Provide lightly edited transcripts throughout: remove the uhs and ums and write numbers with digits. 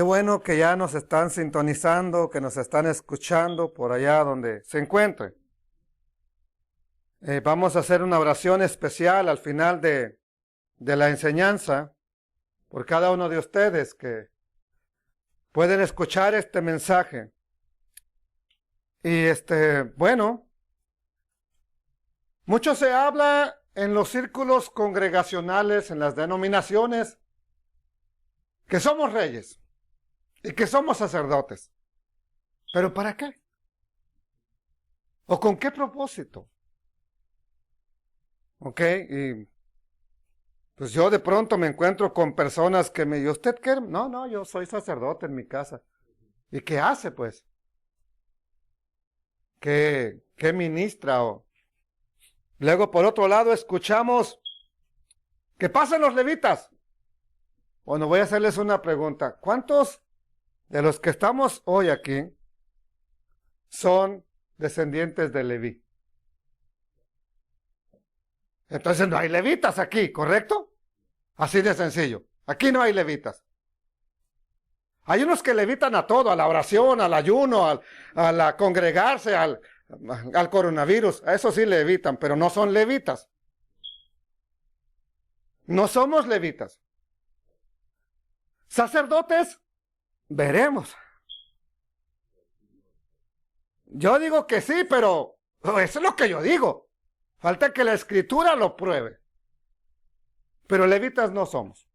Qué bueno que ya nos están sintonizando, que nos están escuchando por allá donde se encuentren. Vamos a hacer una oración especial al final de la enseñanza por cada uno de ustedes que pueden escuchar este mensaje. Y bueno, mucho se habla en los círculos congregacionales, en las denominaciones, que somos reyes y que somos sacerdotes. ¿Pero para qué? ¿O con qué propósito? ¿Ok? Y pues yo de pronto me encuentro con personas que me dicen, ¿usted qué? No, yo soy sacerdote en mi casa. ¿Y qué hace, pues? ¿Qué ministra? O luego, por otro lado, escuchamos que pasen los levitas. Bueno, voy a hacerles una pregunta. ¿Cuántos de los que estamos hoy aquí son descendientes de Leví? Entonces no hay levitas aquí, ¿correcto? Así de sencillo. Aquí no hay levitas. Hay unos que levitan a todo, a la oración, al ayuno, a la congregarse, al coronavirus. A eso sí levitan, pero no son levitas. No somos levitas. Sacerdotes, veremos. Yo digo que sí, pero eso es lo que yo digo. Falta que la escritura lo pruebe. Pero levitas no somos.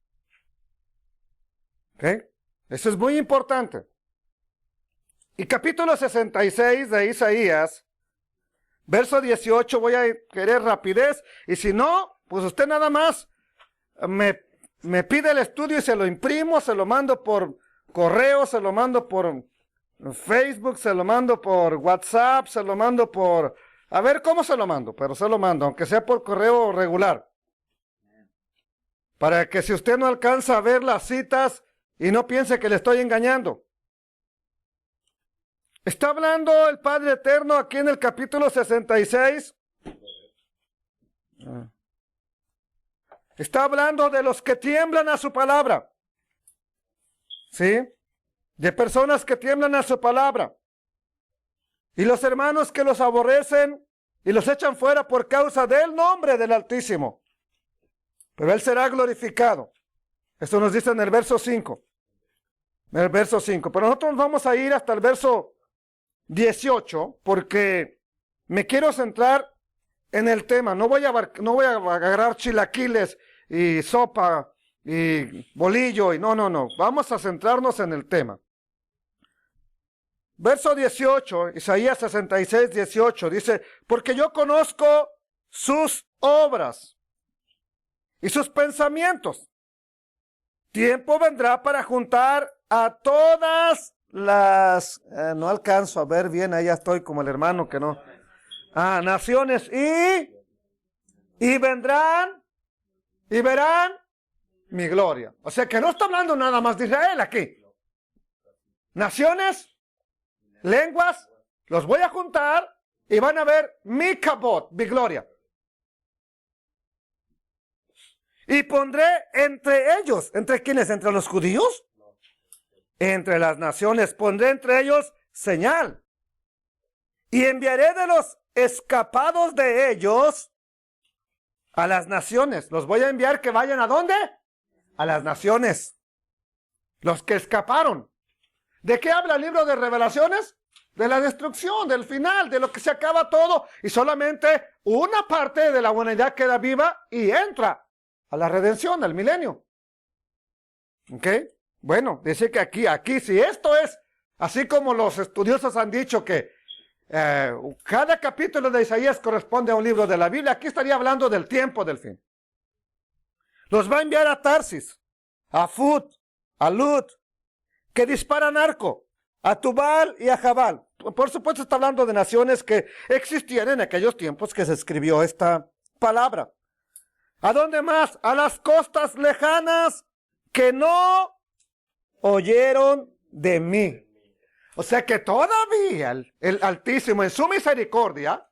¿Ok? Eso es muy importante. Y capítulo 66 de Isaías, verso 18, voy a querer rapidez. Y si no, pues usted nada más me pide el estudio y se lo imprimo, se lo mando por correo, se lo mando por Facebook, se lo mando por WhatsApp, se lo mando por... A ver cómo se lo mando, pero se lo mando, aunque sea por correo regular. Para que si usted no alcanza a ver las citas y no piense que le estoy engañando. Está hablando el Padre Eterno aquí en el capítulo 66. Está hablando de los que tiemblan a su palabra. ¿Sí? De personas que tiemblan a su palabra. Y los hermanos que los aborrecen y los echan fuera por causa del nombre del Altísimo. Pero Él será glorificado. Esto nos dice en el verso 5. En el verso 5. Pero nosotros vamos a ir hasta el verso 18 porque me quiero centrar en el tema. No voy a agarrar chilaquiles y sopa y bolillo y no. Vamos a centrarnos en el tema. Verso 18, Isaías 66, 18, dice, porque yo conozco sus obras y sus pensamientos. Tiempo vendrá para juntar a todas las... no alcanzo a ver bien, ahí ya estoy como el hermano que no... naciones y vendrán y verán mi gloria. O sea que no está hablando nada más de Israel aquí. Naciones, lenguas, los voy a juntar y van a ver mi kabod, mi gloria. Y pondré entre ellos, ¿entre quiénes? ¿Entre los judíos? Entre las naciones, pondré entre ellos señal. Y enviaré de los escapados de ellos a las naciones. Los voy a enviar que vayan ¿a dónde? A las naciones. Los que escaparon. ¿De qué habla el libro de Revelaciones? De la destrucción, del final, de lo que se acaba todo y solamente una parte de la humanidad queda viva y entra a la redención, al milenio. ¿Ok? Bueno, dice que aquí, si esto es, así como los estudiosos han dicho que cada capítulo de Isaías corresponde a un libro de la Biblia, aquí estaría hablando del tiempo del fin. Los va a enviar a Tarsis, a Fut, a Lut, que disparan arco, a Tubal y a Jabal. Por supuesto está hablando de naciones que existían en aquellos tiempos que se escribió esta palabra. ¿A dónde más? A las costas lejanas que no oyeron de mí. O sea que todavía el Altísimo en su misericordia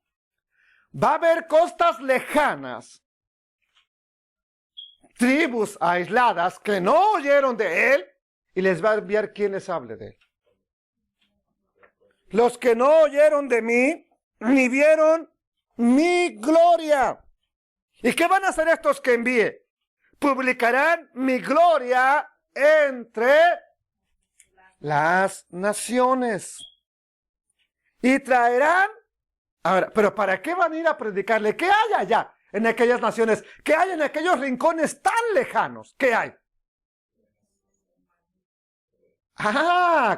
va a haber costas lejanas, tribus aisladas que no oyeron de Él y les va a enviar quien les hable de él. Los que no oyeron de mí, ni vieron mi gloria. ¿Y qué van a hacer estos que envíe? Publicarán mi gloria entre las naciones. Y traerán, ahora, pero ¿para qué van a ir a predicarle? ¿Qué hay allá en aquellas naciones? ¿Qué hay en aquellos rincones tan lejanos? ¿Qué hay?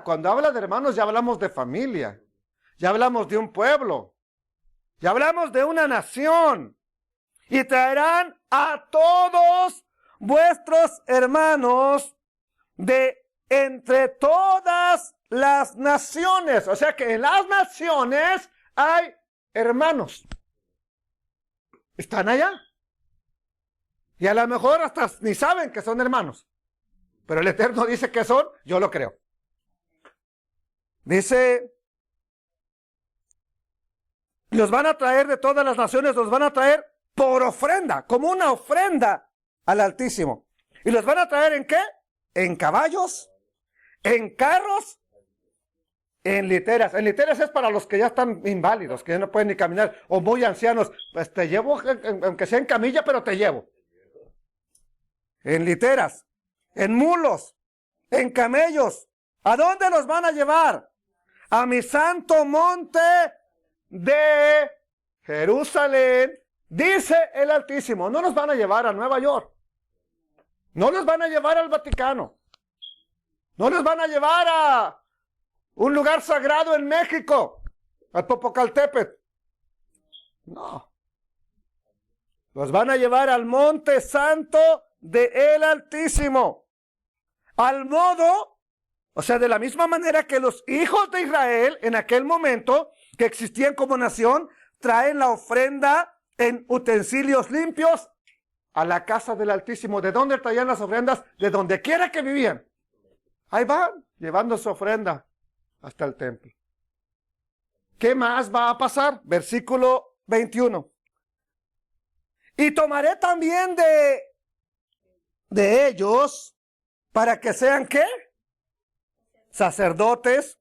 Cuando habla de hermanos ya hablamos de familia, ya hablamos de un pueblo, ya hablamos de una nación. Y traerán a todos vuestros hermanos de entre todas las naciones. O sea que en las naciones hay hermanos. Están allá. Y a lo mejor hasta ni saben que son hermanos. Pero el Eterno dice que son, yo lo creo. Dice, los van a traer de todas las naciones, los van a traer por ofrenda, como una ofrenda al Altísimo. ¿Y los van a traer en qué? En caballos, en carros, en literas. En literas es para los que ya están inválidos, que ya no pueden ni caminar, o muy ancianos. Pues te llevo, aunque sea en camilla, pero te llevo. En literas, en mulos, en camellos. ¿A dónde los van a llevar? A mi santo monte de Jerusalén, dice el Altísimo. No los van a llevar a Nueva York. No los van a llevar al Vaticano. No los van a llevar a un lugar sagrado en México, al Popocatépetl. No. Los van a llevar al monte santo de el Altísimo. Al modo, o sea, de la misma manera que los hijos de Israel en aquel momento, que existían como nación, traen la ofrenda en utensilios limpios a la casa del Altísimo. ¿De dónde traían las ofrendas? De donde quiera que vivían. Ahí van, llevando su ofrenda hasta el templo. ¿Qué más va a pasar? Versículo 21. Y tomaré también de ellos para que sean, ¿qué? Sacerdotes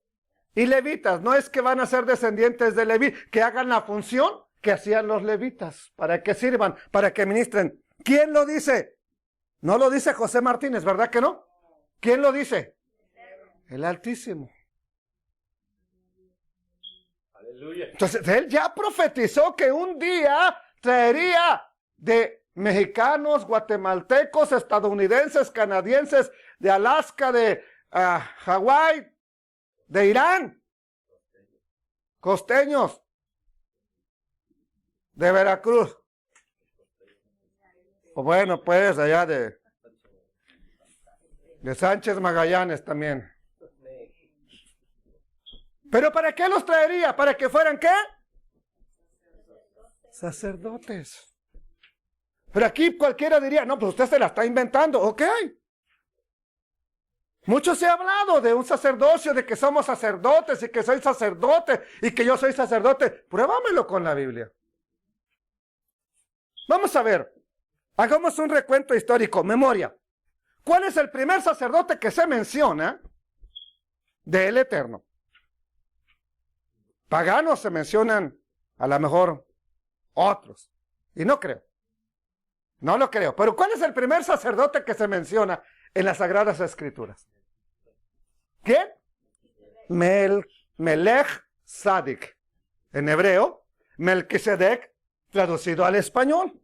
y levitas. No es que van a ser descendientes de Leví, que hagan la función que hacían los levitas, para que sirvan, para que ministren. ¿Quién lo dice? No lo dice José Martínez, ¿verdad que no? ¿Quién lo dice? El Altísimo. Aleluya. Entonces, él ya profetizó que un día traería de mexicanos, guatemaltecos, estadounidenses, canadienses, de Alaska, de Hawái, de Irán, costeños, de Veracruz, o bueno, pues allá de Sánchez Magallanes también. ¿Pero para qué los traería? ¿Para que fueran qué? Sacerdotes. Pero aquí cualquiera diría, no, pues usted se la está inventando. Ok. Mucho se ha hablado de un sacerdocio, de que somos sacerdotes y que soy sacerdote y que yo soy sacerdote. Pruébamelo con la Biblia. Vamos a ver. Hagamos un recuento histórico, memoria. ¿Cuál es el primer sacerdote que se menciona del Eterno? Paganos se mencionan a lo mejor otros. Y no creo. No lo creo. Pero ¿cuál es el primer sacerdote que se menciona en las Sagradas Escrituras? ¿Quién? Melech Sadik. En hebreo, Melquisedec, traducido al español.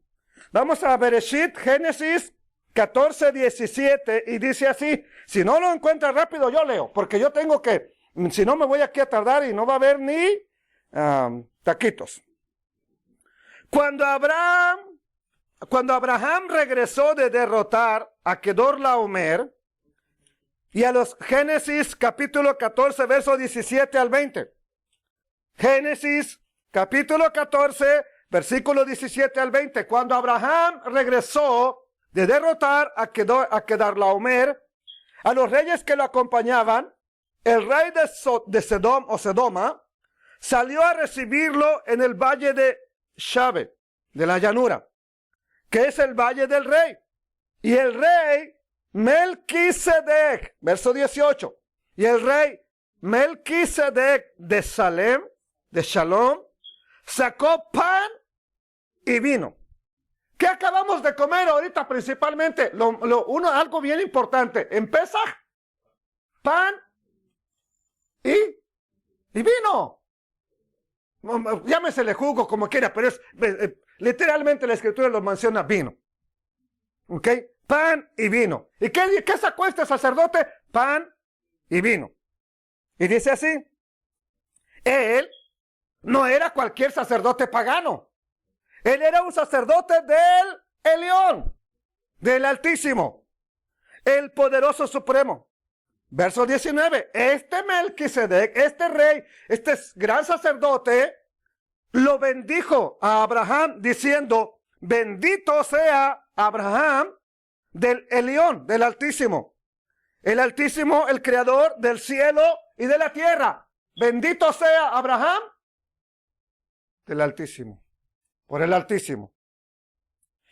Vamos a Bereshit, Génesis 14, 17, y dice así. Si no lo encuentra rápido, yo leo, porque yo tengo que, si no me voy aquí a tardar y no va a haber ni taquitos. Cuando Abraham regresó de derrotar a Kedorlaomer, y a los Génesis capítulo 14, verso 17 al 20. Génesis capítulo 14, versículo 17 al 20. Cuando Abraham regresó de derrotar a Kedorlaomer, a los reyes que lo acompañaban, el rey de Sedom o Sedoma salió a recibirlo en el valle de Shabe, de la llanura, que es el valle del rey. Y el rey Melquisedec, verso 18, y el rey Melquisedec de Salem, de Shalom, sacó pan y vino. ¿Qué acabamos de comer ahorita principalmente? Algo bien importante. En Pesaj, pan y vino. Llámesele jugo como quiera, pero es literalmente la escritura lo menciona vino. ¿Ok? Pan y vino. ¿Y qué sacó este sacerdote? Pan y vino. Y dice así, él no era cualquier sacerdote pagano. Él era un sacerdote del Elión, del Altísimo, el poderoso supremo. Verso 19, este Melquisedec, este rey, este gran sacerdote, lo bendijo a Abraham diciendo, bendito sea Abraham del Elión, del Altísimo. El Altísimo, el creador del cielo y de la tierra. Bendito sea Abraham del Altísimo, por el Altísimo.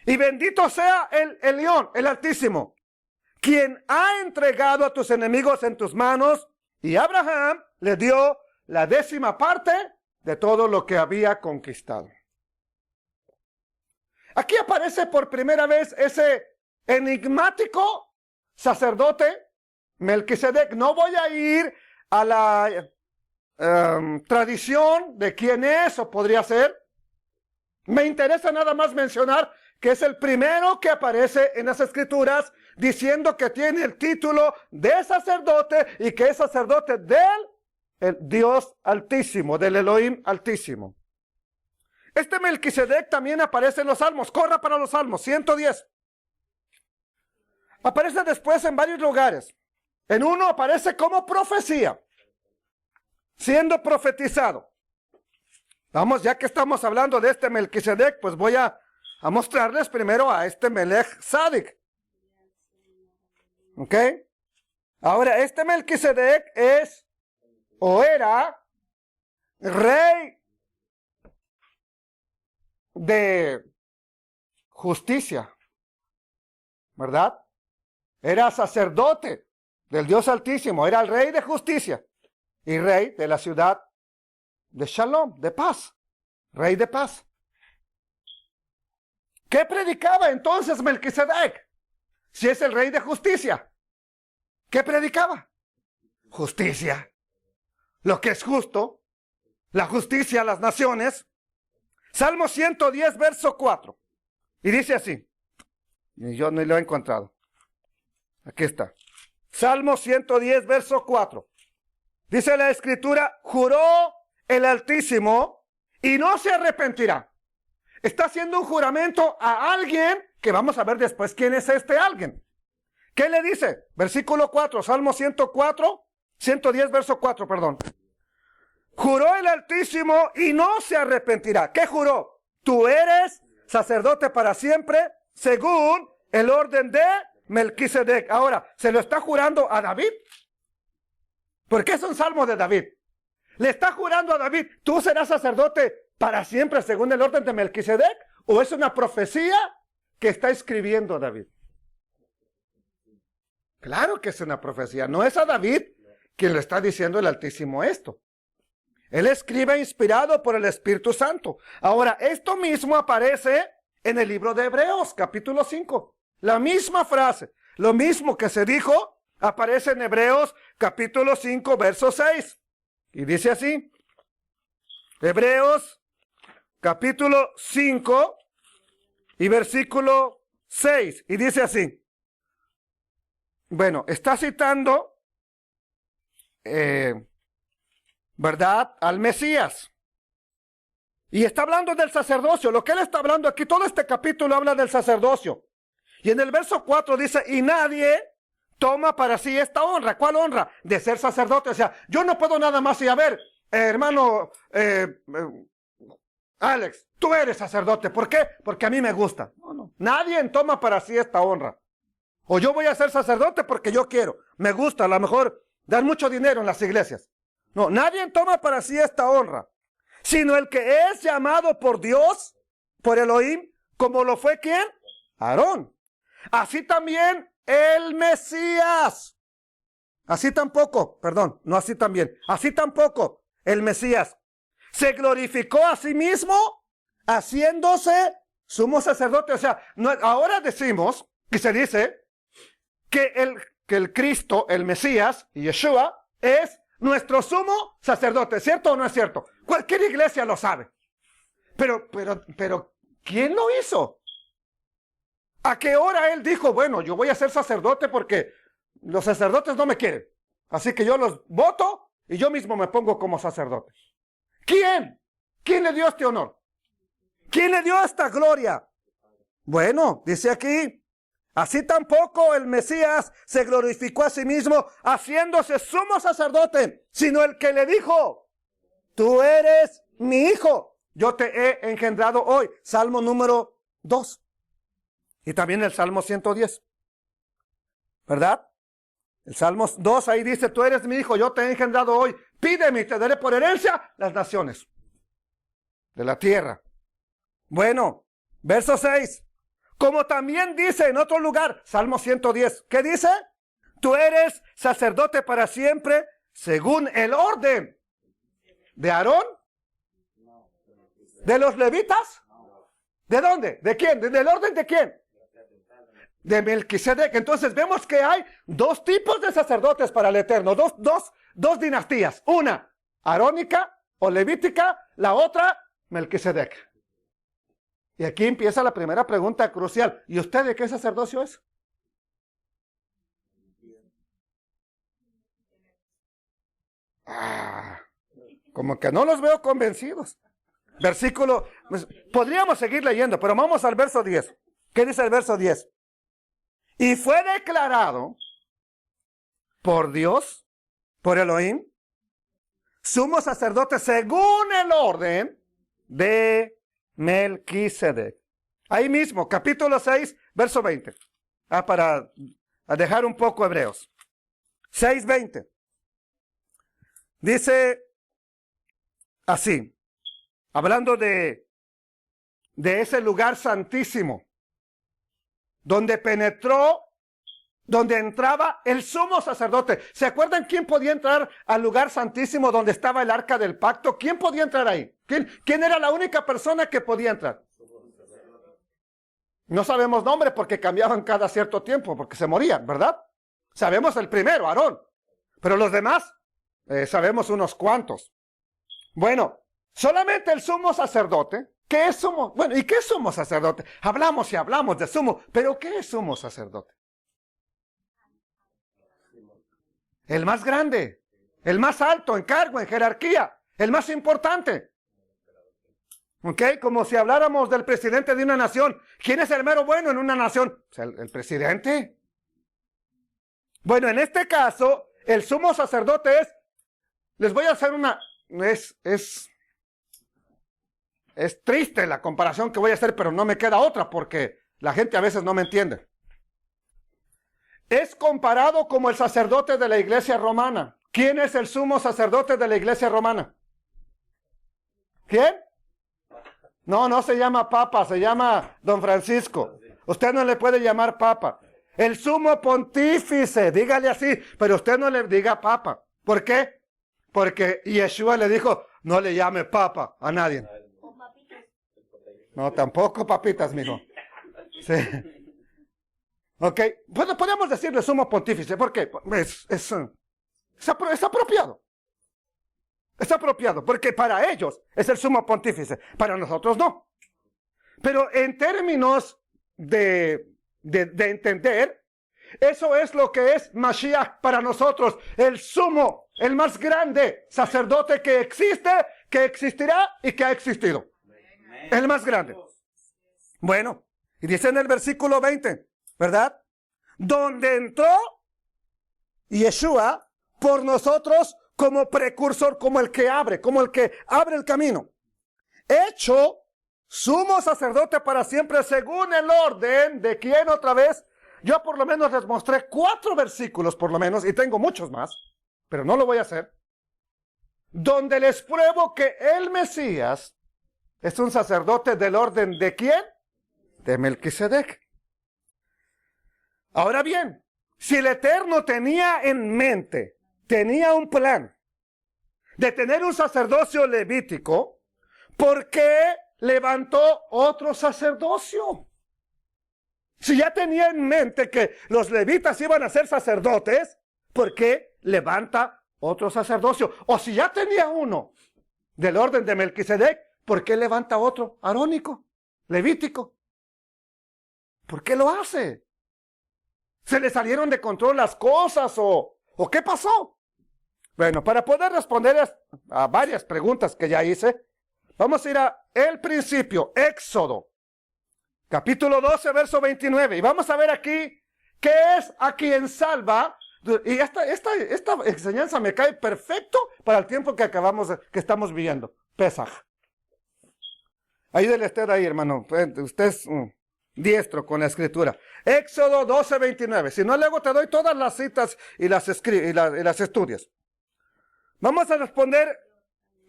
Y bendito sea el Elión, el Altísimo, quien ha entregado a tus enemigos en tus manos. Y Abraham le dio la 10ª parte de todo lo que había conquistado. Aquí aparece por primera vez ese enigmático sacerdote Melquisedec. No voy a ir a la tradición de quién es o podría ser. Me interesa nada más mencionar que es el primero que aparece en las escrituras diciendo que tiene el título de sacerdote y que es sacerdote del Dios Altísimo, del Elohim Altísimo. Este Melquisedec también aparece en los Salmos. Corra para los Salmos, 110. Aparece después en varios lugares. En uno aparece como profecía, siendo profetizado. Vamos, ya que estamos hablando de este Melquisedec, pues voy a mostrarles primero a este Melech Tzedek. ¿Ok? Ahora, este Melquisedec es o era rey de justicia, ¿verdad? Era sacerdote del Dios Altísimo, era el rey de justicia y rey de la ciudad de Shalom, de paz, rey de paz. ¿Qué predicaba entonces Melquisedec? Si es el rey de justicia, ¿qué predicaba? Justicia, lo que es justo, la justicia a las naciones. Salmo 110, verso 4, y dice así, y yo no lo he encontrado, aquí está, Salmo 110, verso 4, dice la escritura, juró el Altísimo y no se arrepentirá. Está haciendo un juramento a alguien que vamos a ver después quién es este alguien. ¿Qué le dice? Versículo 4, Salmo 110, verso 4, perdón. Juró el Altísimo y no se arrepentirá. ¿Qué juró? Tú eres sacerdote para siempre, según el orden de Melquisedec. Ahora, ¿se lo está jurando a David? Porque es un salmo de David. Le está jurando a David, tú serás sacerdote para siempre según el orden de Melquisedec, o es una profecía que está escribiendo David. Claro que es una profecía, no es a David quien le está diciendo el Altísimo esto. Él escribe inspirado por el Espíritu Santo. Ahora, esto mismo aparece en el libro de Hebreos, capítulo 5. La misma frase, lo mismo que se dijo, aparece en Hebreos, capítulo 5, verso 6. Y dice así, Hebreos, capítulo 5 y versículo 6. Y dice así. Bueno, está citando, ¿verdad?, al Mesías. Y está hablando del sacerdocio. Lo que él está hablando aquí, todo este capítulo habla del sacerdocio. Y en el verso 4 dice, y nadie toma para sí esta honra. ¿Cuál honra? De ser sacerdote. O sea, yo no puedo nada más y a ver, hermano Alex, tú eres sacerdote. ¿Por qué? Porque a mí me gusta. No. Nadie toma para sí esta honra. O yo voy a ser sacerdote porque yo quiero. Me gusta, a lo mejor, dar mucho dinero en las iglesias. No, nadie toma para sí esta honra, sino el que es llamado por Dios, por Elohim, como lo fue ¿quién? Aarón. Así también el Mesías. Así tampoco, perdón, no así también. Así tampoco el Mesías se glorificó a sí mismo haciéndose sumo sacerdote. O sea, ahora decimos que se dice que el Cristo, el Mesías, Yeshua, es nuestro sumo sacerdote. ¿Cierto o no es cierto? Cualquier iglesia lo sabe. Pero, ¿quién lo hizo? ¿A qué hora él dijo, bueno, yo voy a ser sacerdote porque los sacerdotes no me quieren? Así que yo los voto y yo mismo me pongo como sacerdote. ¿Quién? ¿Quién le dio este honor? ¿Quién le dio esta gloria? Bueno, dice aquí, así tampoco el Mesías se glorificó a sí mismo haciéndose sumo sacerdote, sino el que le dijo, tú eres mi hijo, yo te he engendrado hoy. Salmo número 2. Y también el Salmo 110. ¿Verdad? El Salmo 2 ahí dice, tú eres mi hijo, yo te he engendrado hoy. Pídeme y te daré por herencia las naciones de la tierra. Bueno, verso 6. Como también dice en otro lugar, Salmo 110. ¿Qué dice? Tú eres sacerdote para siempre según el orden de Aarón. ¿De los levitas? ¿De dónde? ¿De quién? ¿Del orden de quién? De Melquisedec. Entonces vemos que hay dos tipos de sacerdotes para el Eterno. Dos dinastías. Una, arónica o levítica. La otra, Melquisedec. Y aquí empieza la primera pregunta crucial. ¿Y usted de qué sacerdocio es? Como que no los veo convencidos. Versículo, podríamos seguir leyendo, pero vamos al verso 10. ¿Qué dice el verso 10? Y fue declarado por Dios, por Elohim, sumo sacerdote según el orden de Melquisedec. Ahí mismo, capítulo 6, verso 20. Para dejar un poco Hebreos. 6:20. Dice así, hablando de ese lugar santísimo, donde penetró, donde entraba el sumo sacerdote. ¿Se acuerdan quién podía entrar al lugar santísimo donde estaba el arca del pacto? ¿Quién podía entrar ahí? ¿Quién era la única persona que podía entrar? No sabemos nombre porque cambiaban cada cierto tiempo, porque se morían, ¿verdad? Sabemos el primero, Aarón, pero los demás sabemos unos cuantos. Bueno, solamente el sumo sacerdote. ¿Qué es sumo? Bueno, ¿y qué es sumo sacerdote? Hablamos y hablamos de sumo, pero ¿qué es sumo sacerdote? El más grande, el más alto en cargo, en jerarquía, el más importante. ¿Ok? Como si habláramos del presidente de una nación. ¿Quién es el mero bueno en una nación? O sea, el presidente. Bueno, en este caso, el sumo sacerdote es, les voy a hacer una, es triste la comparación que voy a hacer, pero no me queda otra porque la gente a veces no me entiende. Es comparado como el sacerdote de la iglesia romana. ¿Quién es el sumo sacerdote de la iglesia romana? ¿Quién? No se llama papa, se llama don Francisco. Usted no le puede llamar papa. El sumo pontífice, dígale así, pero usted no le diga papa. ¿Por qué? Porque Yeshua le dijo, no le llame papa a nadie. No, tampoco papitas, mijo. Sí. Ok, bueno, podemos decirle sumo pontífice, porque es apropiado. Es apropiado, porque para ellos es el sumo pontífice, para nosotros no. Pero en términos de entender, eso es lo que es Mashiach para nosotros, el sumo, el más grande sacerdote que existe, que existirá y que ha existido. El más grande. Bueno, y dice en el versículo 20, ¿verdad? Donde entró Yeshua por nosotros como precursor, como el que abre el camino. Hecho sumo sacerdote para siempre según el orden de quién otra vez. Yo por lo menos les mostré 4 versículos por lo menos, y tengo muchos más, pero no lo voy a hacer, donde les pruebo que el Mesías es un sacerdote del orden de quién? De Melquisedec. Ahora bien, si el Eterno tenía en mente, tenía un plan de tener un sacerdocio levítico, ¿por qué levantó otro sacerdocio? Si ya tenía en mente que los levitas iban a ser sacerdotes, ¿por qué levanta otro sacerdocio? O si ya tenía uno del orden de Melquisedec, ¿por qué levanta otro arónico, levítico? ¿Por qué lo hace? ¿Se le salieron de control las cosas o qué pasó? Bueno, para poder responder a varias preguntas que ya hice, vamos a ir a el principio, Éxodo, capítulo 12, verso 29. Y vamos a ver aquí qué es a quien salva. Y esta enseñanza me cae perfecto para el tiempo que estamos viviendo. Pesaj. Ayúdele usted ahí, hermano. Usted es diestro con la escritura. Éxodo 12, 29. Si no, luego te doy todas las citas y las estudias. Vamos a responder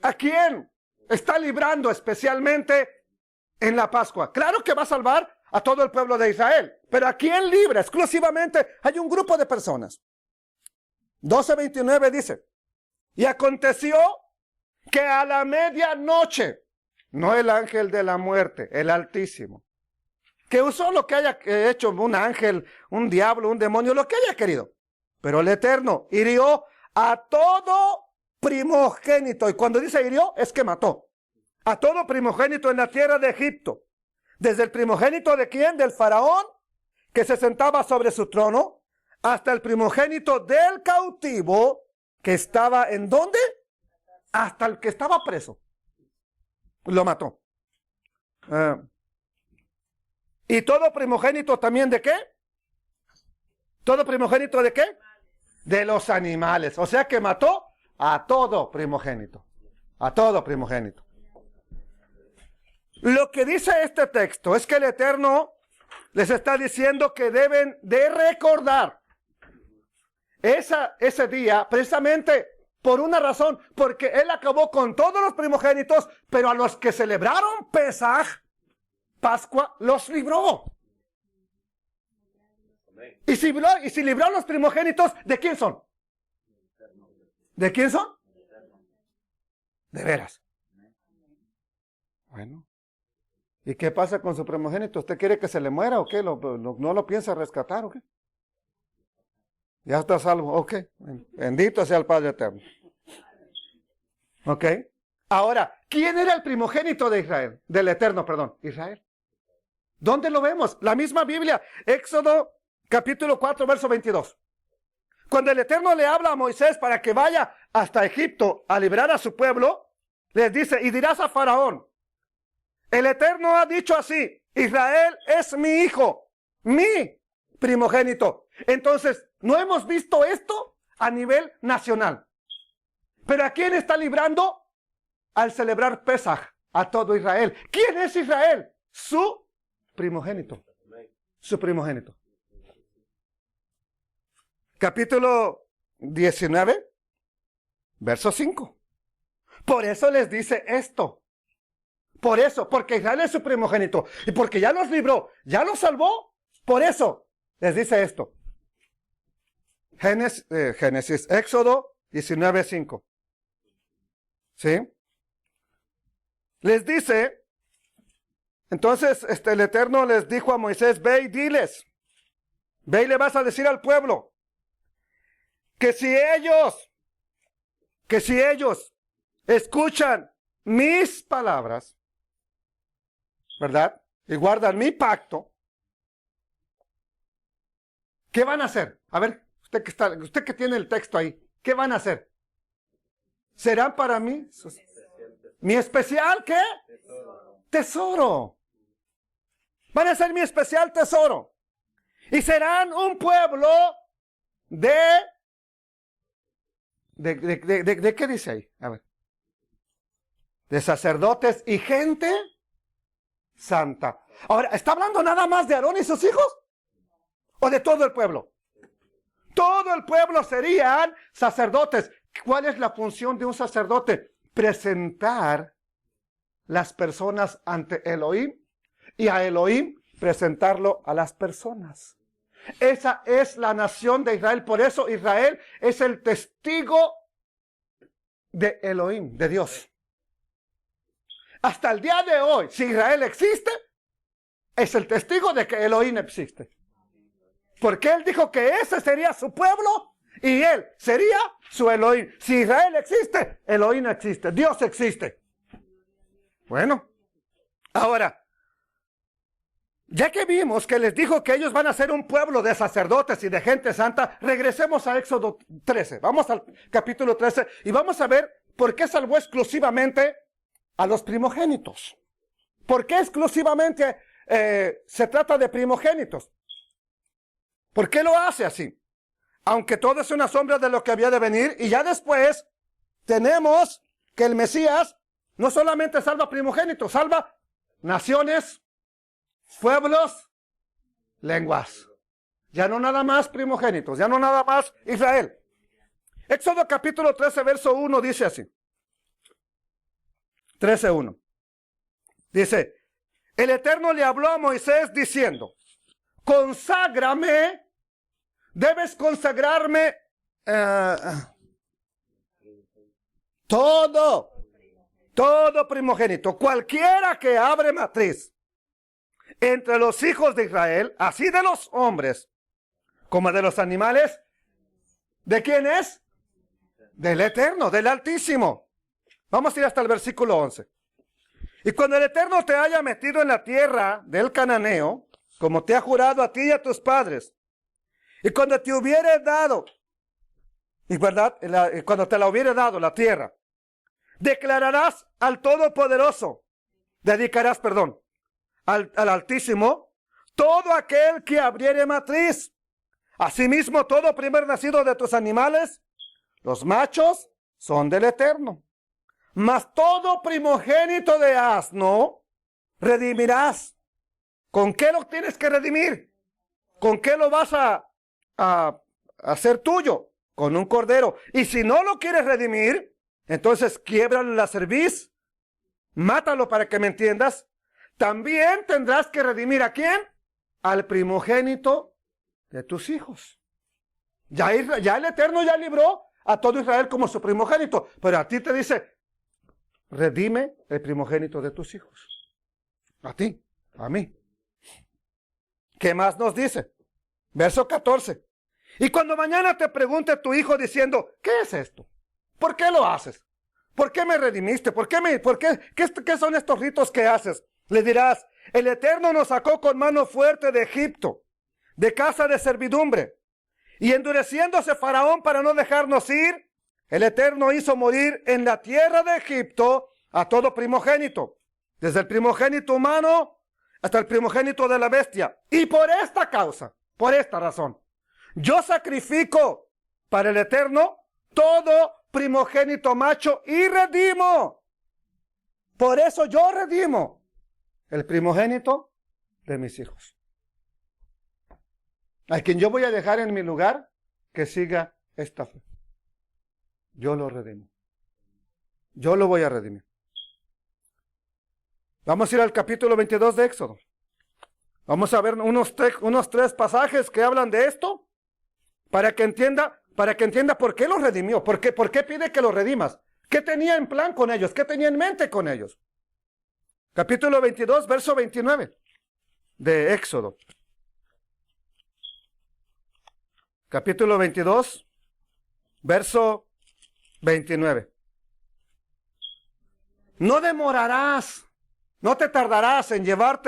a quién está librando especialmente en la Pascua. Claro que va a salvar a todo el pueblo de Israel, pero ¿a quién libra exclusivamente? Hay un grupo de personas. 12:29 dice, y aconteció que a la medianoche, no el ángel de la muerte, el Altísimo, que usó lo que haya hecho un ángel, un diablo, un demonio, lo que haya querido, pero el Eterno hirió a todo primogénito, y cuando dice hirió es que mató a todo primogénito en la tierra de Egipto, desde el primogénito de quién, del faraón que se sentaba sobre su trono, hasta el primogénito del cautivo que estaba ¿en dónde? Hasta el que estaba preso, lo mató. ¿Y todo primogénito también de qué? ¿Todo primogénito de qué? De los animales, o sea que mató a todo primogénito, a todo primogénito. Lo que dice este texto es que el Eterno les está diciendo que deben de recordar ese día precisamente por una razón, porque Él acabó con todos los primogénitos, pero a los que celebraron Pesaj, Pascua, los libró. Y si libró a los primogénitos, ¿de quién son? ¿De quién son? De veras. Bueno. ¿Y qué pasa con su primogénito? ¿Usted quiere que se le muera o qué? ¿No lo piensa rescatar o qué? Ya está salvo. Ok. Bendito sea el Padre Eterno. Ok. Ahora, ¿quién era el primogénito de Israel? Del Eterno, perdón. Israel. ¿Dónde lo vemos? La misma Biblia. Éxodo capítulo 4, verso 22. Cuando el Eterno le habla a Moisés para que vaya hasta Egipto a liberar a su pueblo, les dice, y dirás a Faraón, el Eterno ha dicho así, Israel es mi hijo, mi primogénito. Entonces, ¿no hemos visto esto a nivel nacional? ¿Pero a quién está librando? Al celebrar Pesaj, a todo Israel. ¿Quién es Israel? Su primogénito. Su primogénito. Capítulo 19, verso 5. Por eso les dice esto. Por eso, porque Israel es su primogénito. Y porque ya los libró, ya los salvó. Por eso les dice esto. Génesis, Éxodo 19, 5. ¿Sí? Les dice, entonces el Eterno les dijo a Moisés, ve y diles, ve y le vas a decir al pueblo, que si ellos escuchan mis palabras, ¿verdad? Y guardan mi pacto, ¿qué van a hacer? A ver, usted que tiene el texto ahí, ¿qué van a hacer? ¿Serán para mí mi especial qué? Tesoro. Van a ser mi especial tesoro. Y serán un pueblo ¿de qué dice ahí? A ver. De sacerdotes y gente santa. Ahora, ¿está hablando nada más de Aarón y sus hijos? ¿O de todo el pueblo? Todo el pueblo serían sacerdotes. ¿Cuál es la función de un sacerdote? Presentar las personas ante Elohim y a Elohim presentarlo a las personas. Esa es la nación de Israel. Por eso Israel es el testigo de Elohim, de Dios. Hasta el día de hoy, si Israel existe, es el testigo de que Elohim existe. Porque él dijo que ese sería su pueblo y él sería su Elohim. Si Israel existe, Elohim existe, Dios existe. Bueno, ahora, ya que vimos que les dijo que ellos van a ser un pueblo de sacerdotes y de gente santa, regresemos a Éxodo 13. Vamos al capítulo 13 y vamos a ver por qué salvó exclusivamente a los primogénitos. ¿Por qué exclusivamente se trata de primogénitos? ¿Por qué lo hace así? Aunque todo es una sombra de lo que había de venir, y ya después tenemos que el Mesías no solamente salva primogénitos, salva naciones, pueblos, lenguas. Ya no nada más primogénitos, ya no nada más Israel. Éxodo capítulo 13, verso 1 dice así. 13:1. Dice, el Eterno le habló a Moisés diciendo, conságrame, debes consagrarme todo primogénito, cualquiera que abre matriz entre los hijos de Israel, así de los hombres como de los animales. ¿De quién es? Del Eterno, del Altísimo. Vamos a ir hasta el versículo 11. Y cuando el Eterno te haya metido en la tierra del cananeo, como te ha jurado a ti y a tus padres, y cuando te hubiere dado, y verdad, cuando te la hubiere dado la tierra, declararás al Todopoderoso, dedicarás, perdón, al Altísimo, todo aquel que abriere matriz. Asimismo, todo primer nacido de tus animales, los machos, son del Eterno. Mas todo primogénito de asno redimirás. ¿Con qué lo tienes que redimir? ¿Con qué lo vas a hacer tuyo? Con un cordero. Y si no lo quieres redimir, entonces quiébrale la cerviz, mátalo para que me entiendas. También tendrás que redimir ¿a quién? Al primogénito de tus hijos. Ya el Eterno ya libró a todo Israel como su primogénito, pero a ti te dice, redime el primogénito de tus hijos. A ti, a mí. ¿Qué más nos dice? Verso 14. Y cuando mañana te pregunte tu hijo diciendo, ¿qué es esto? ¿Por qué lo haces? ¿Por qué me redimiste? ¿Qué son estos ritos que haces? Le dirás, el Eterno nos sacó con mano fuerte de Egipto, de casa de servidumbre. Y endureciéndose Faraón para no dejarnos ir, el Eterno hizo morir en la tierra de Egipto a todo primogénito, desde el primogénito humano hasta el primogénito de la bestia. Y por esta causa, por esta razón, yo sacrifico para el Eterno todo primogénito macho y redimo. Por eso yo redimo el primogénito de mis hijos. A quien yo voy a dejar en mi lugar que siga esta fe. Yo lo redimo. Yo lo voy a redimir. Vamos a ir al capítulo 22 de Éxodo. Vamos a ver unos tres pasajes que hablan de esto para que entienda por qué los redimió, por qué pide que los redimas. ¿Qué tenía en plan con ellos? ¿Qué tenía en mente con ellos? Capítulo 22, verso 29 de Éxodo. Capítulo 22, verso 29. No demorarás, no te tardarás en llevar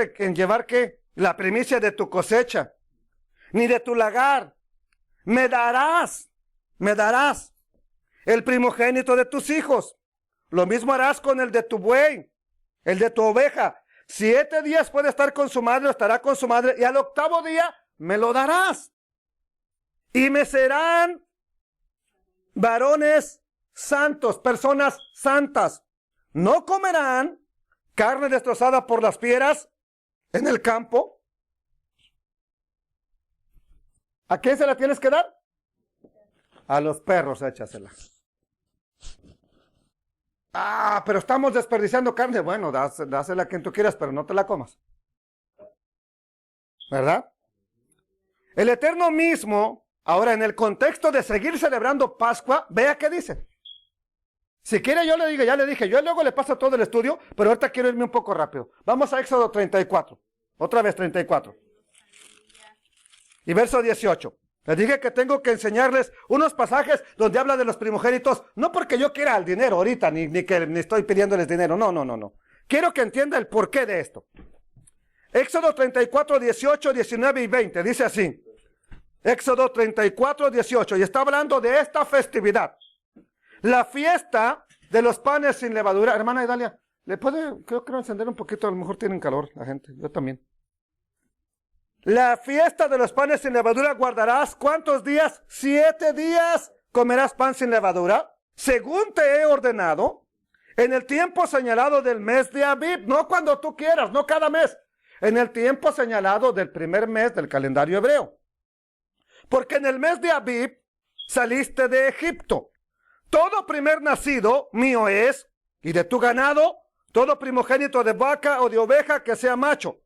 ¿qué? La primicia de tu cosecha, ni de tu lagar. Me darás el primogénito de tus hijos. Lo mismo harás con el de tu buey, el de tu oveja. 7 días puede estar con su madre, estará con su madre, y al 8º día me lo darás. Y me serán varones santos, personas santas. No comerán carne destrozada por las fieras en el campo. ¿A quién se la tienes que dar? A los perros, échasela. Pero estamos desperdiciando carne. Bueno, dásela a quien tú quieras, pero no te la comas. ¿Verdad? El Eterno mismo, ahora en el contexto de seguir celebrando Pascua, vea qué dice. Si quiere yo le digo, ya le dije, yo luego le paso todo el estudio, pero ahorita quiero irme un poco rápido. Vamos a Éxodo 34, otra vez 34. Y verso 18. Les dije que tengo que enseñarles unos pasajes donde habla de los primogénitos, no porque yo quiera el dinero ahorita, ni estoy pidiéndoles dinero, no. Quiero que entienda el porqué de esto. Éxodo 34, 18, 19 y 20, dice así. Éxodo 34, 18, y está hablando de esta festividad. La fiesta de los panes sin levadura. Hermana Idalia, ¿le puede, creo que encender un poquito? A lo mejor tienen calor la gente, yo también. La fiesta de los panes sin levadura guardarás, ¿cuántos días? 7 días comerás pan sin levadura, según te he ordenado, en el tiempo señalado del mes de Abib, no cuando tú quieras, no cada mes, en el tiempo señalado del primer mes del calendario hebreo. Porque en el mes de Abib saliste de Egipto. Todo primer nacido mío es, y de tu ganado, todo primogénito de vaca o de oveja que sea macho.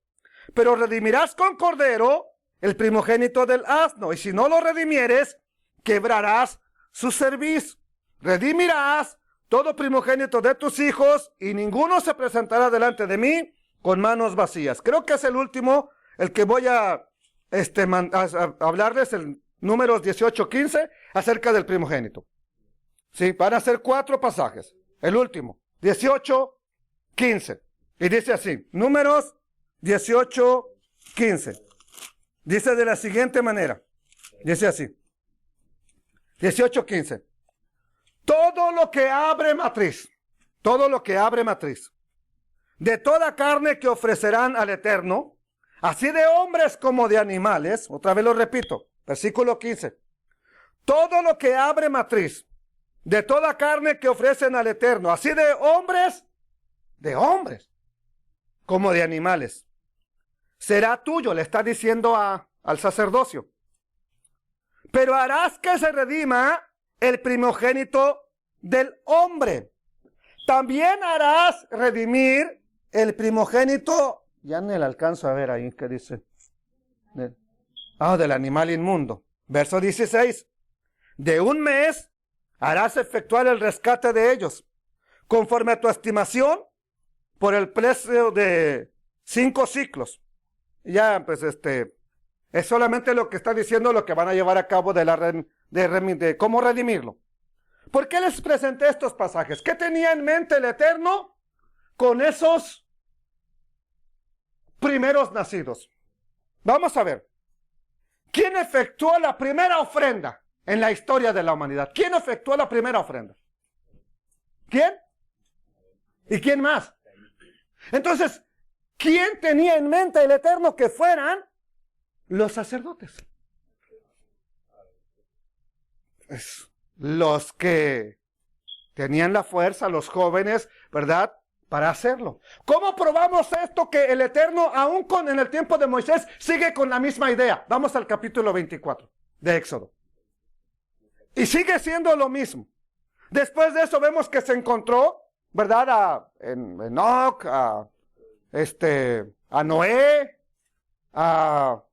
Pero redimirás con cordero el primogénito del asno, y si no lo redimieres, quebrarás su cerviz. Redimirás todo primogénito de tus hijos, y ninguno se presentará delante de mí con manos vacías. Creo que es el último, el que voy a hablarles, el Números 18-15, acerca del primogénito. Sí, van a ser 4 pasajes. El último, 18-15. Y dice así, Números 18-15. Dice de la siguiente manera. Dice así. 18-15. Todo lo que abre matriz, de toda carne que ofrecerán al Eterno, así de hombres como de animales, otra vez lo repito, versículo 15. Todo lo que abre matriz, de toda carne que ofrecen al Eterno, así de hombres, como de animales, será tuyo, le está diciendo al sacerdocio. Pero harás que se redima el primogénito del hombre. También harás redimir el primogénito, ya no le alcanzo a ver ahí, ¿qué dice? Del animal inmundo. Verso 16. De un mes harás efectuar el rescate de ellos, conforme a tu estimación, por el precio de 5 ciclos. Ya, pues es solamente lo que está diciendo, lo que van a llevar a cabo de cómo redimirlo. ¿Por qué les presenté estos pasajes? ¿Qué tenía en mente el Eterno con esos primeros nacidos? Vamos a ver. ¿Quién efectuó la primera ofrenda en la historia de la humanidad? ¿Quién efectuó la primera ofrenda? ¿Quién? ¿Y quién más? Entonces, ¿quién tenía en mente el Eterno que fueran los sacerdotes? Los que tenían la fuerza, los jóvenes, ¿verdad?, para hacerlo. ¿Cómo probamos esto que el Eterno, aún en el tiempo de Moisés, sigue con la misma idea? Vamos al capítulo 24 de Éxodo. Y sigue siendo lo mismo. Después de eso vemos que se encontró, ¿verdad?, a Enoc, a Noé, a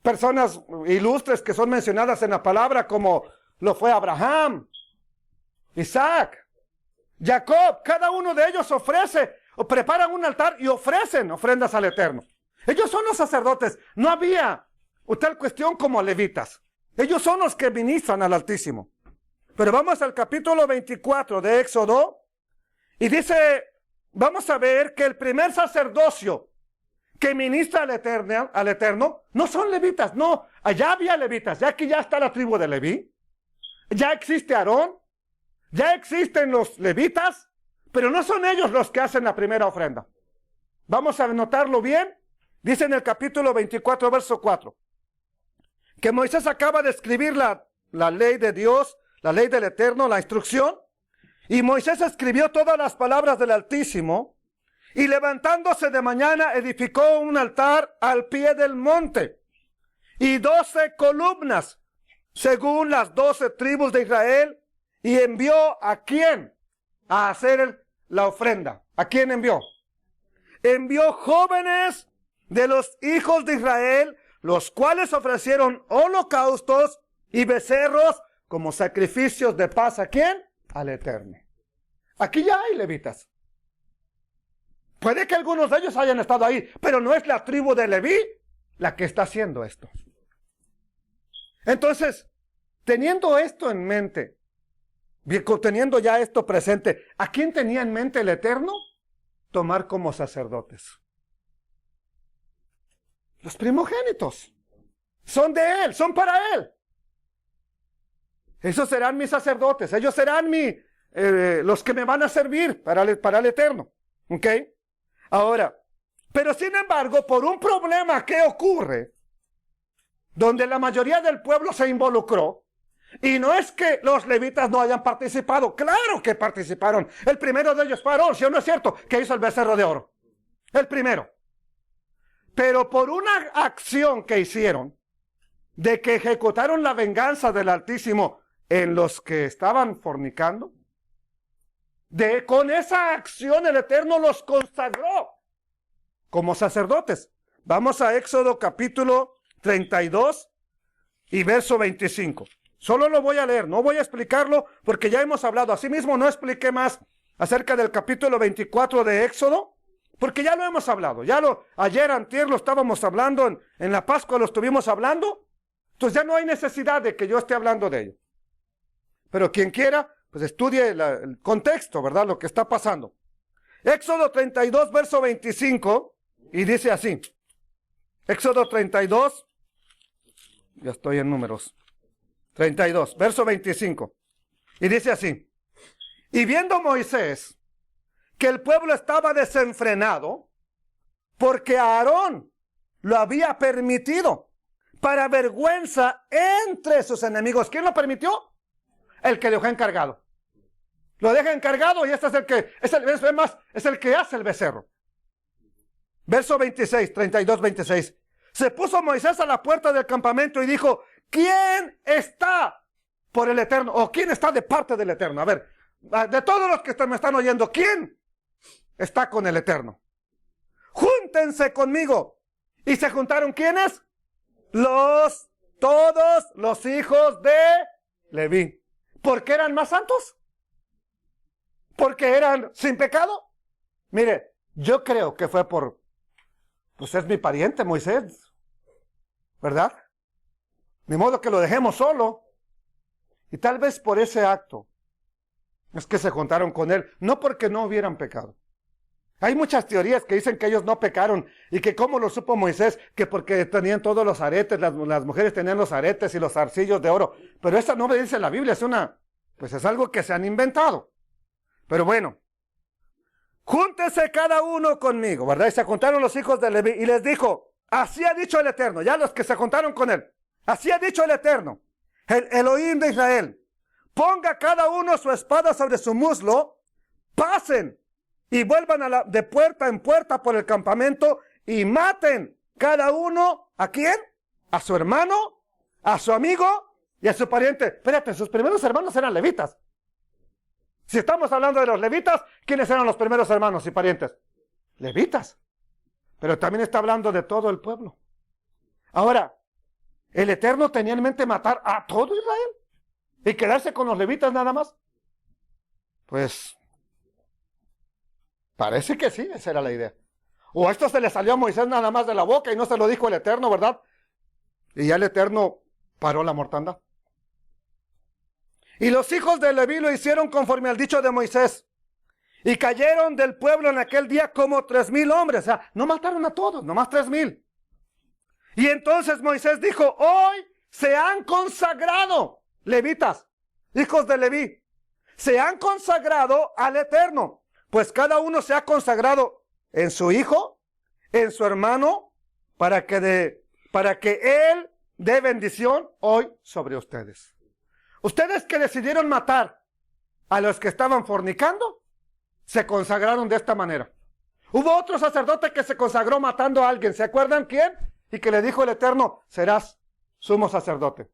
personas ilustres que son mencionadas en la palabra, como lo fue Abraham, Isaac, Jacob. Cada uno de ellos ofrece o preparan un altar y ofrecen ofrendas al Eterno. Ellos son los sacerdotes. No había tal cuestión como levitas. Ellos son los que ministran al Altísimo. Pero vamos al capítulo 24 de Éxodo y dice, vamos a ver que el primer sacerdocio que ministra al Eterno no son levitas, no, allá había levitas, ya que ya está la tribu de Leví, ya existe Aarón, ya existen los levitas, pero no son ellos los que hacen la primera ofrenda. Vamos a notarlo bien. Dice en el capítulo 24, verso 4, que Moisés acaba de escribir la ley de Dios, la ley del Eterno, la instrucción, y Moisés escribió todas las palabras del Altísimo, y levantándose de mañana edificó un altar al pie del monte, y 12 columnas, según las 12 tribus de Israel, y envió ¿a quién? A hacer la ofrenda. ¿A quién envió? Envió jóvenes de los hijos de Israel los cuales ofrecieron holocaustos y becerros como sacrificios de paz. ¿A quién? Al Eterno. Aquí ya hay levitas. Puede que algunos de ellos hayan estado ahí, pero no es la tribu de Leví la que está haciendo esto. Entonces, teniendo esto en mente, teniendo ya esto presente, ¿a quién tenía en mente el Eterno? Tomar como sacerdotes. Los primogénitos. Son de Él, son para Él. Esos serán mis sacerdotes, ellos serán los que me van a servir para el Eterno. ¿Ok? Ahora, pero sin embargo, por un problema que ocurre, donde la mayoría del pueblo se involucró, y no es que los levitas no hayan participado, claro que participaron. El primero de ellos fue Aarón, ¿sí o no es cierto? Que hizo el becerro de oro. El primero. Pero por una acción que hicieron, de que ejecutaron la venganza del Altísimo en los que estaban fornicando, con esa acción el Eterno los consagró como sacerdotes. Vamos a Éxodo capítulo 32 y verso 25. Solo lo voy a leer, no voy a explicarlo porque ya hemos hablado. Asimismo, no expliqué más acerca del capítulo 24 de Éxodo, porque ya lo hemos hablado. Ayer, antier lo estábamos hablando, en la Pascua lo estuvimos hablando. Entonces ya no hay necesidad de que yo esté hablando de ello. Pero quien quiera, pues estudie el contexto, ¿verdad? Lo que está pasando. Éxodo 32, verso 25, y dice así. Éxodo 32, ya estoy en números. 32, verso 25. Y dice así. Y viendo Moisés que el pueblo estaba desenfrenado, porque Aarón lo había permitido, para vergüenza entre sus enemigos. ¿Quién lo permitió? El que dejó encargado. Lo deja encargado y este es el que hace el becerro. Verso 26, 32, 26. Se puso Moisés a la puerta del campamento y dijo, ¿quién está por el Eterno? ¿O quién está de parte del Eterno? A ver, de todos los que me están oyendo, ¿quién está con el Eterno? Júntense conmigo. ¿Y se juntaron quiénes? Todos los hijos de Leví. ¿Por qué eran más santos? ¿Porque eran sin pecado? Mire, yo creo que fue pues es mi pariente Moisés, ¿verdad? De modo que lo dejemos solo. Y tal vez por ese acto es que se juntaron con él, no porque no hubieran pecado. Hay muchas teorías que dicen que ellos no pecaron y que cómo lo supo Moisés, que porque tenían todos los aretes, las mujeres tenían los aretes y los zarcillos de oro. Pero esa no me dice la Biblia, pues es algo que se han inventado. Pero bueno, júntese cada uno conmigo, ¿verdad? Y se juntaron los hijos de Leví y les dijo, así ha dicho el Eterno, ya los que se juntaron con él, así ha dicho el Eterno, el Elohim de Israel, ponga cada uno su espada sobre su muslo, pasen y vuelvan de puerta en puerta por el campamento y maten cada uno, ¿a quién? A su hermano, a su amigo y a su pariente. Espérate, sus primeros hermanos eran levitas. Si estamos hablando de los levitas, ¿quiénes eran los primeros hermanos y parientes? Levitas. Pero también está hablando de todo el pueblo. Ahora, ¿el Eterno tenía en mente matar a todo Israel? ¿Y quedarse con los levitas nada más? Pues parece que sí, esa era la idea. O esto se le salió a Moisés nada más de la boca y no se lo dijo el Eterno, ¿verdad? Y ya el Eterno paró la mortandad. Y los hijos de Leví lo hicieron conforme al dicho de Moisés. Y cayeron del pueblo en aquel día como 3,000 hombres. O sea, no mataron a todos, nomás 3,000. Y entonces Moisés dijo, hoy se han consagrado, levitas, hijos de Leví, se han consagrado al Eterno. Pues cada uno se ha consagrado en su hijo, en su hermano, para que él dé bendición hoy sobre ustedes. Ustedes que decidieron matar a los que estaban fornicando, se consagraron de esta manera. Hubo otro sacerdote que se consagró matando a alguien, ¿se acuerdan quién? Y que le dijo el Eterno, serás sumo sacerdote.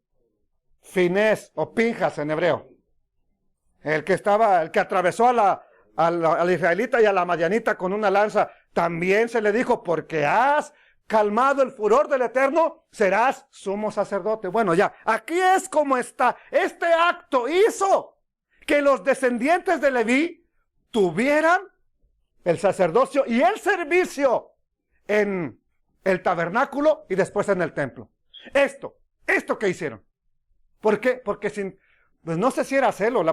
Finés o Pinjas en hebreo. El que atravesó al israelita y a la madianita con una lanza, también se le dijo, porque has calmado el furor del Eterno, serás sumo sacerdote. Bueno, ya, aquí es como está. Este acto hizo que los descendientes de Leví tuvieran el sacerdocio y el servicio en el tabernáculo y después en el templo. Esto que hicieron. ¿Por qué? Porque pues no sé si era celo,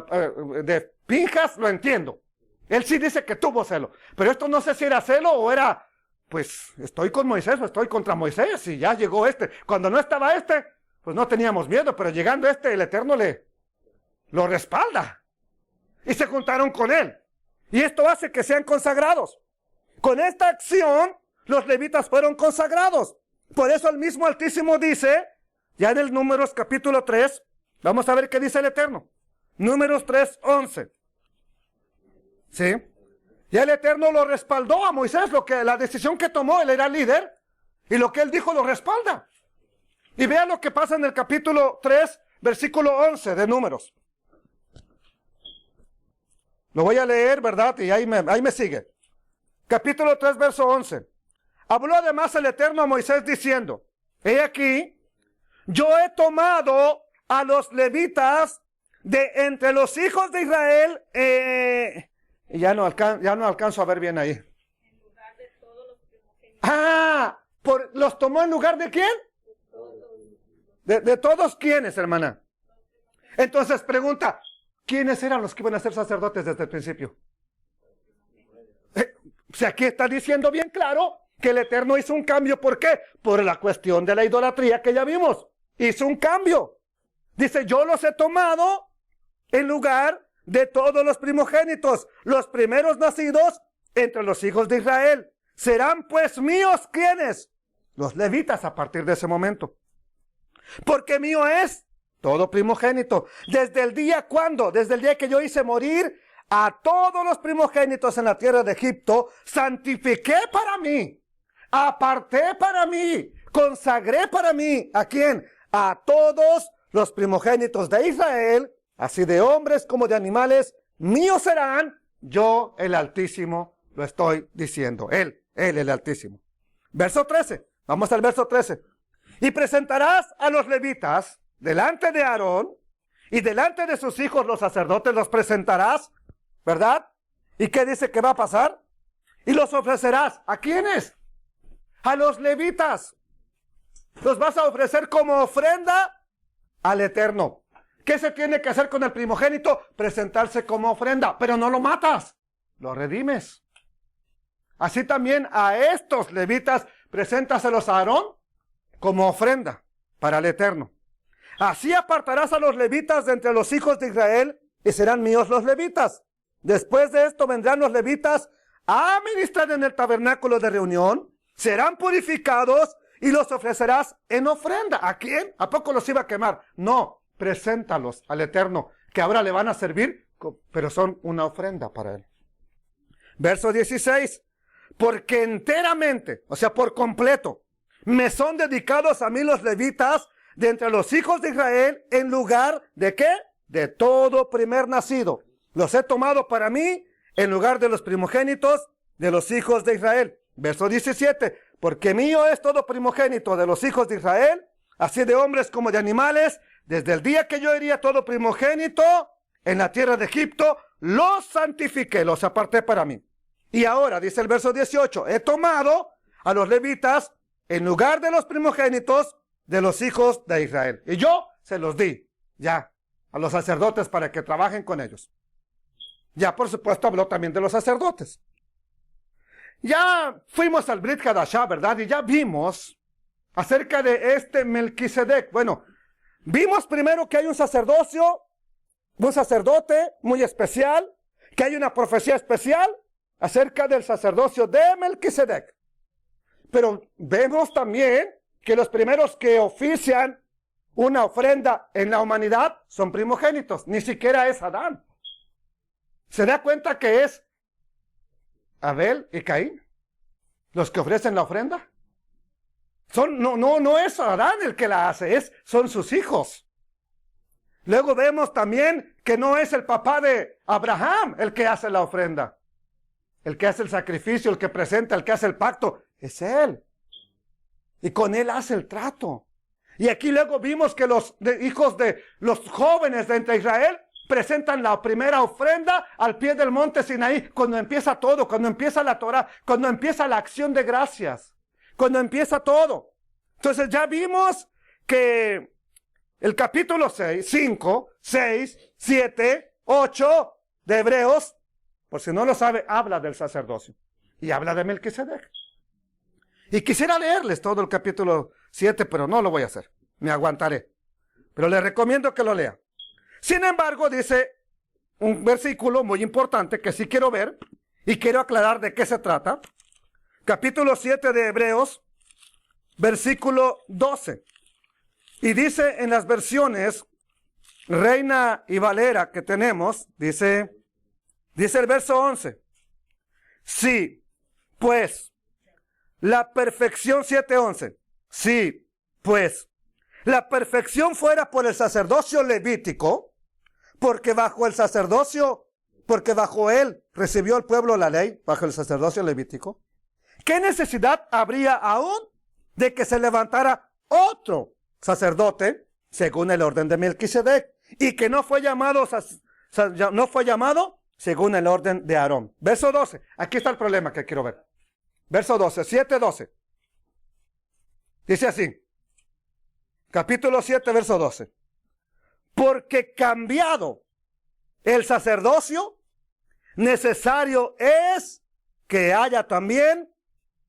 de Pinjas lo entiendo. Él sí dice que tuvo celo, pero esto no sé si era celo o era, pues estoy con Moisés o estoy contra Moisés y ya llegó este. Cuando no estaba este, pues no teníamos miedo, pero llegando este, el Eterno lo respalda. Y se juntaron con él. Y esto hace que sean consagrados. Con esta acción, los levitas fueron consagrados. Por eso el mismo Altísimo dice, ya en el Números capítulo 3, vamos a ver qué dice el Eterno. Números 3:11. ¿Sí? Ya el Eterno lo respaldó a Moisés, la decisión que tomó, él era líder, y lo que él dijo lo respalda. Y vean lo que pasa en el capítulo 3, versículo 11 de Números. Lo voy a leer, ¿verdad? Y ahí me sigue. Capítulo 3, verso 11. Habló además el Eterno a Moisés diciendo, he aquí, yo he tomado a los levitas de entre los hijos de Israel, y ya no alcanzo a ver bien ahí. En lugar de todos los primogénitos. ¿Los tomó en lugar de quién? ¿De todos quiénes, hermana? Entonces pregunta, ¿quiénes eran los que iban a ser sacerdotes desde el principio? Si aquí está diciendo bien claro que el Eterno hizo un cambio. ¿Por qué? Por la cuestión de la idolatría que ya vimos. Hizo un cambio. Dice, yo los he tomado en lugar de todos los primogénitos, los primeros nacidos entre los hijos de Israel. Serán pues míos, ¿quiénes? Los levitas a partir de ese momento. Porque mío es todo primogénito. Desde el día, ¿cuándo? Desde el día que yo hice morir a todos los primogénitos en la tierra de Egipto, santifiqué para mí, aparté para mí, consagré para mí, ¿a quién? A todos los primogénitos de Israel, así de hombres como de animales, míos serán, yo el Altísimo lo estoy diciendo, él el Altísimo. Verso 13, vamos al verso 13. Y presentarás a los levitas delante de Aarón y delante de sus hijos los sacerdotes los presentarás, ¿verdad? ¿Y qué dice que va a pasar? Y los ofrecerás, ¿a quiénes? A los levitas. Los vas a ofrecer como ofrenda al Eterno. ¿Qué se tiene que hacer con el primogénito? Presentarse como ofrenda, pero no lo matas, lo redimes. Así también a estos levitas, preséntaselos a Aarón como ofrenda para el Eterno. Así apartarás a los levitas de entre los hijos de Israel y serán míos los levitas. Después de esto vendrán los levitas a ministrar en el tabernáculo de reunión, serán purificados y los ofrecerás en ofrenda. ¿A quién? ¿A poco los iba a quemar? No, preséntalos al Eterno, que ahora le van a servir, pero son una ofrenda para él. Verso 16. Porque enteramente, o sea, por completo, me son dedicados a mí los levitas de entre los hijos de Israel en lugar de ¿qué? De todo primer nacido. Los he tomado para mí en lugar de los primogénitos de los hijos de Israel. Verso 17. Porque mío es todo primogénito de los hijos de Israel, así de hombres como de animales, desde el día que yo hería todo primogénito en la tierra de Egipto, los santifiqué, los aparté para mí. Y ahora, dice el verso 18, he tomado a los levitas en lugar de los primogénitos de los hijos de Israel. Y yo se los di, ya, a los sacerdotes para que trabajen con ellos. Ya, por supuesto, habló también de los sacerdotes. Ya fuimos al Brit Hadashah, ¿verdad? Y ya vimos acerca de este Melquisedec. Bueno, vimos primero que hay un sacerdote muy especial, que hay una profecía especial acerca del sacerdocio de Melquisedec. Pero vemos también que los primeros que ofician una ofrenda en la humanidad son primogénitos, ni siquiera es Adán. ¿Se da cuenta que es Abel y Caín los que ofrecen la ofrenda? No es Adán el que la hace, son sus hijos. Luego vemos también que no es el papá de Abraham el que hace la ofrenda, el que hace el sacrificio, el que presenta, el que hace el pacto, es él. Y con él hace el trato. Y aquí luego vimos que los hijos de los jóvenes de entre Israel presentan la primera ofrenda al pie del monte Sinaí, cuando empieza todo, cuando empieza la Torah, cuando empieza la acción de gracias, cuando empieza todo. Entonces ya vimos que el capítulo 6, 5, 6, 7, 8 de Hebreos, por si no lo sabe, habla del sacerdocio y habla de Melquisedec. Y quisiera leerles todo el capítulo 7, pero no lo voy a hacer, me aguantaré. Pero les recomiendo que lo lean. Sin embargo, dice un versículo muy importante que sí quiero ver y quiero aclarar de qué se trata. Capítulo 7 de Hebreos, versículo 12. Y dice en las versiones Reina y Valera que tenemos, dice el verso 11. Sí, pues, la perfección, 7:11. Sí, pues, la perfección fuera por el sacerdocio levítico, porque bajo él recibió el pueblo la ley, bajo el sacerdocio levítico. ¿Qué necesidad habría aún de que se levantara otro sacerdote según el orden de Melquisedec y que no fue llamado según el orden de Aarón? Verso 12. Aquí está el problema que quiero ver. Verso 12, 7:12. Dice así. Capítulo 7, verso 12. Porque cambiado el sacerdocio, necesario es que haya también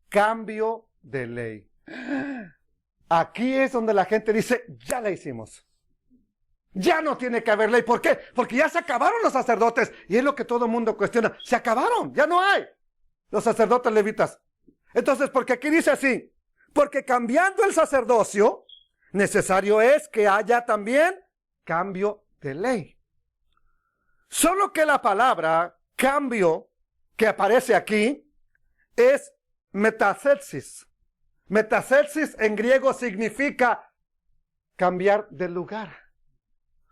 cambio de ley. Aquí es donde la gente dice, ya la hicimos. Ya no tiene que haber ley. ¿Por qué? Porque ya se acabaron los sacerdotes. Y es lo que todo el mundo cuestiona. Se acabaron, ya no hay los sacerdotes levitas. Entonces, porque aquí dice así, porque cambiando el sacerdocio, necesario es que haya también cambio de ley. Solo que la palabra cambio que aparece aquí es metacelsis. Metacelsis en griego significa cambiar de lugar.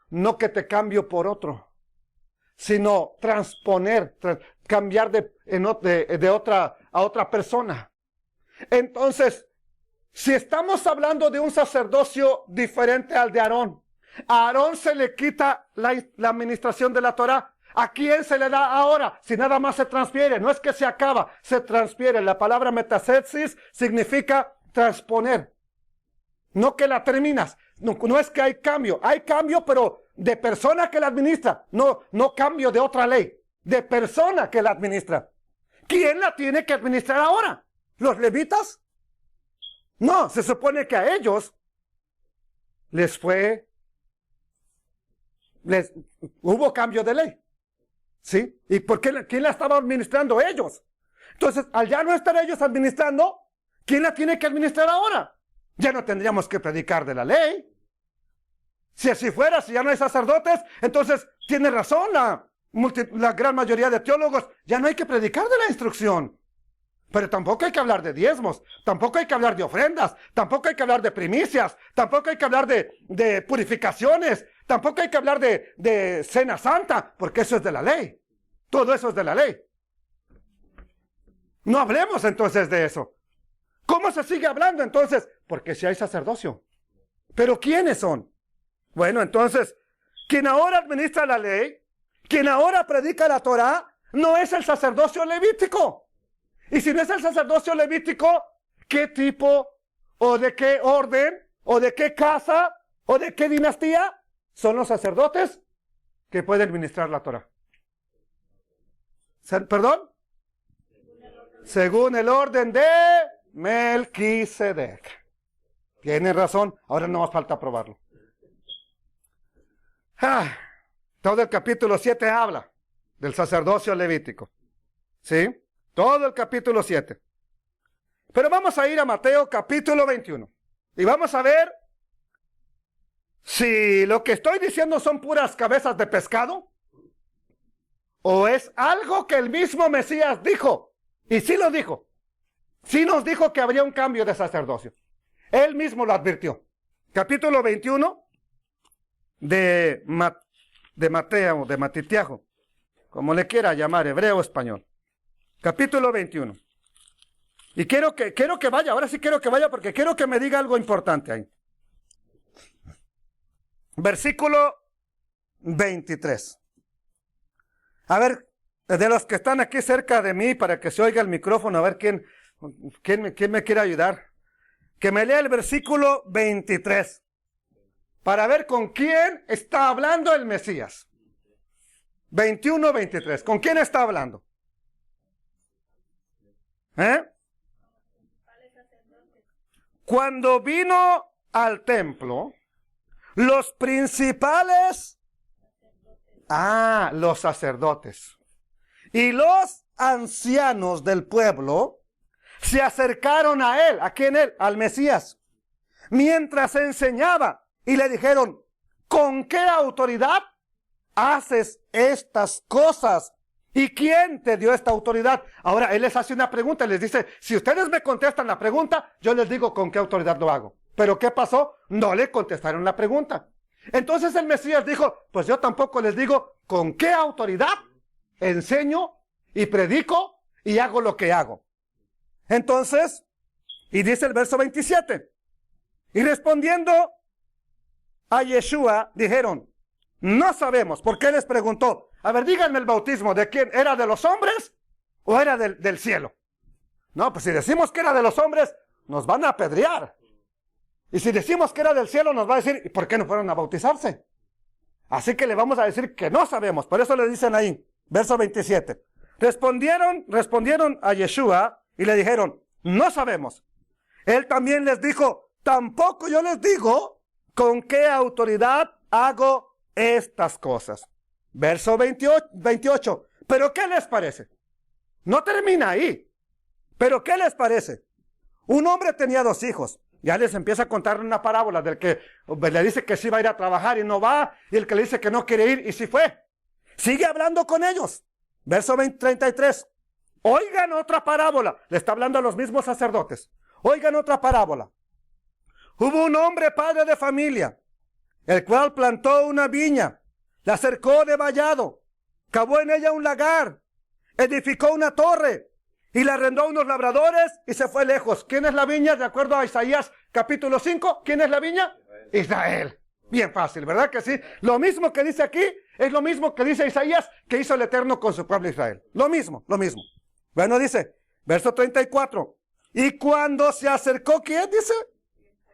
No que te cambio por otro, sino transponer, cambiar de otra a otra persona. Entonces, si estamos hablando de un sacerdocio diferente al de Aarón, a Aarón se le quita la administración de la Torah. ¿A quién se le da ahora? Si nada más se transfiere, no es que se acaba, se transfiere. La palabra metacelsis significa transponer, no que la terminas. No es que hay cambio, pero de persona que la administra, no cambio de otra ley, de persona que la administra. ¿Quién la tiene que administrar ahora? ¿Los levitas? No, se supone que a ellos hubo cambio de ley. ¿Sí? ¿Y por qué? ¿Quién la estaba administrando? Ellos. Entonces, al ya no estar ellos administrando, ¿quién la tiene que administrar ahora? Ya no tendríamos que predicar de la ley. Si así fuera, si ya no hay sacerdotes, entonces tiene razón la gran mayoría de teólogos. Ya no hay que predicar de la instrucción. Pero tampoco hay que hablar de diezmos, tampoco hay que hablar de ofrendas, tampoco hay que hablar de primicias, tampoco hay que hablar de purificaciones, tampoco hay que hablar de cena santa, porque eso es de la ley. Todo eso es de la ley. No hablemos entonces de eso. ¿Cómo se sigue hablando entonces? Porque si hay sacerdocio. ¿Pero quiénes son? Bueno, entonces, quien ahora administra la ley, quien ahora predica la Torah, no es el sacerdocio levítico. Y si no es el sacerdocio levítico, ¿qué tipo o de qué orden o de qué casa o de qué dinastía son los sacerdotes que pueden ministrar la Torah? ¿Perdón? Según el orden de Melquisedec. Tienen razón, ahora no más falta probarlo. Todo el capítulo 7 habla del sacerdocio levítico. ¿Sí? Todo el capítulo 7. Pero vamos a ir a Mateo capítulo 21. Y vamos a ver si lo que estoy diciendo son puras cabezas de pescado o es algo que el mismo Mesías dijo. Y sí lo dijo. Sí nos dijo que habría un cambio de sacerdocio. Él mismo lo advirtió. Capítulo 21 de Mateo, de Matitiajo, como le quiera llamar, hebreo o español. Capítulo 21. Y quiero que vaya, ahora sí quiero que vaya porque quiero que me diga algo importante ahí. Versículo 23. A ver, de los que están aquí cerca de mí, para que se oiga el micrófono, a ver quién me quiere ayudar. Que me lea el versículo 23. Para ver con quién está hablando el Mesías. 21, 23. ¿Con quién está hablando? Cuando vino al templo, los principales, los sacerdotes y los ancianos del pueblo se acercaron a él. ¿A quién él? Al Mesías. Mientras enseñaba y le dijeron, ¿con qué autoridad haces estas cosas? ¿Y quién te dio esta autoridad? Ahora él les hace una pregunta, les dice, si ustedes me contestan la pregunta, yo les digo con qué autoridad lo hago. ¿Pero qué pasó? No le contestaron la pregunta. Entonces el Mesías dijo, pues yo tampoco les digo con qué autoridad enseño y predico y hago lo que hago. Entonces, y dice el verso 27, y respondiendo a Yeshua, dijeron, no sabemos. ¿Por qué les preguntó? A ver, díganme el bautismo, ¿de quién? ¿Era de los hombres o era del cielo? No, pues si decimos que era de los hombres, nos van a apedrear. Y si decimos que era del cielo, nos va a decir, ¿y por qué no fueron a bautizarse? Así que le vamos a decir que no sabemos. Por eso le dicen ahí, verso 27. Respondieron a Yeshua y le dijeron, no sabemos. Él también les dijo, tampoco yo les digo con qué autoridad hago estas cosas. Verso 28. ¿Pero qué les parece? No termina ahí. ¿Pero qué les parece? Un hombre tenía 2 hijos. Ya les empieza a contar una parábola del que le dice que sí va a ir a trabajar y no va, y el que le dice que no quiere ir y sí fue. Sigue hablando con ellos. Verso 33. Oigan otra parábola. Le está hablando a los mismos sacerdotes. Oigan otra parábola. Hubo un hombre padre de familia, el cual plantó una viña, la cercó de vallado, cavó en ella un lagar, edificó una torre, y la arrendó a unos labradores y se fue lejos. ¿Quién es la viña? De acuerdo a Isaías capítulo 5, ¿quién es la viña? Israel. Bien fácil, ¿verdad que sí? Lo mismo que dice aquí es lo mismo que dice Isaías que hizo el Eterno con su pueblo Israel. Lo mismo. Bueno, dice, verso 34. Y cuando se acercó, ¿quién dice?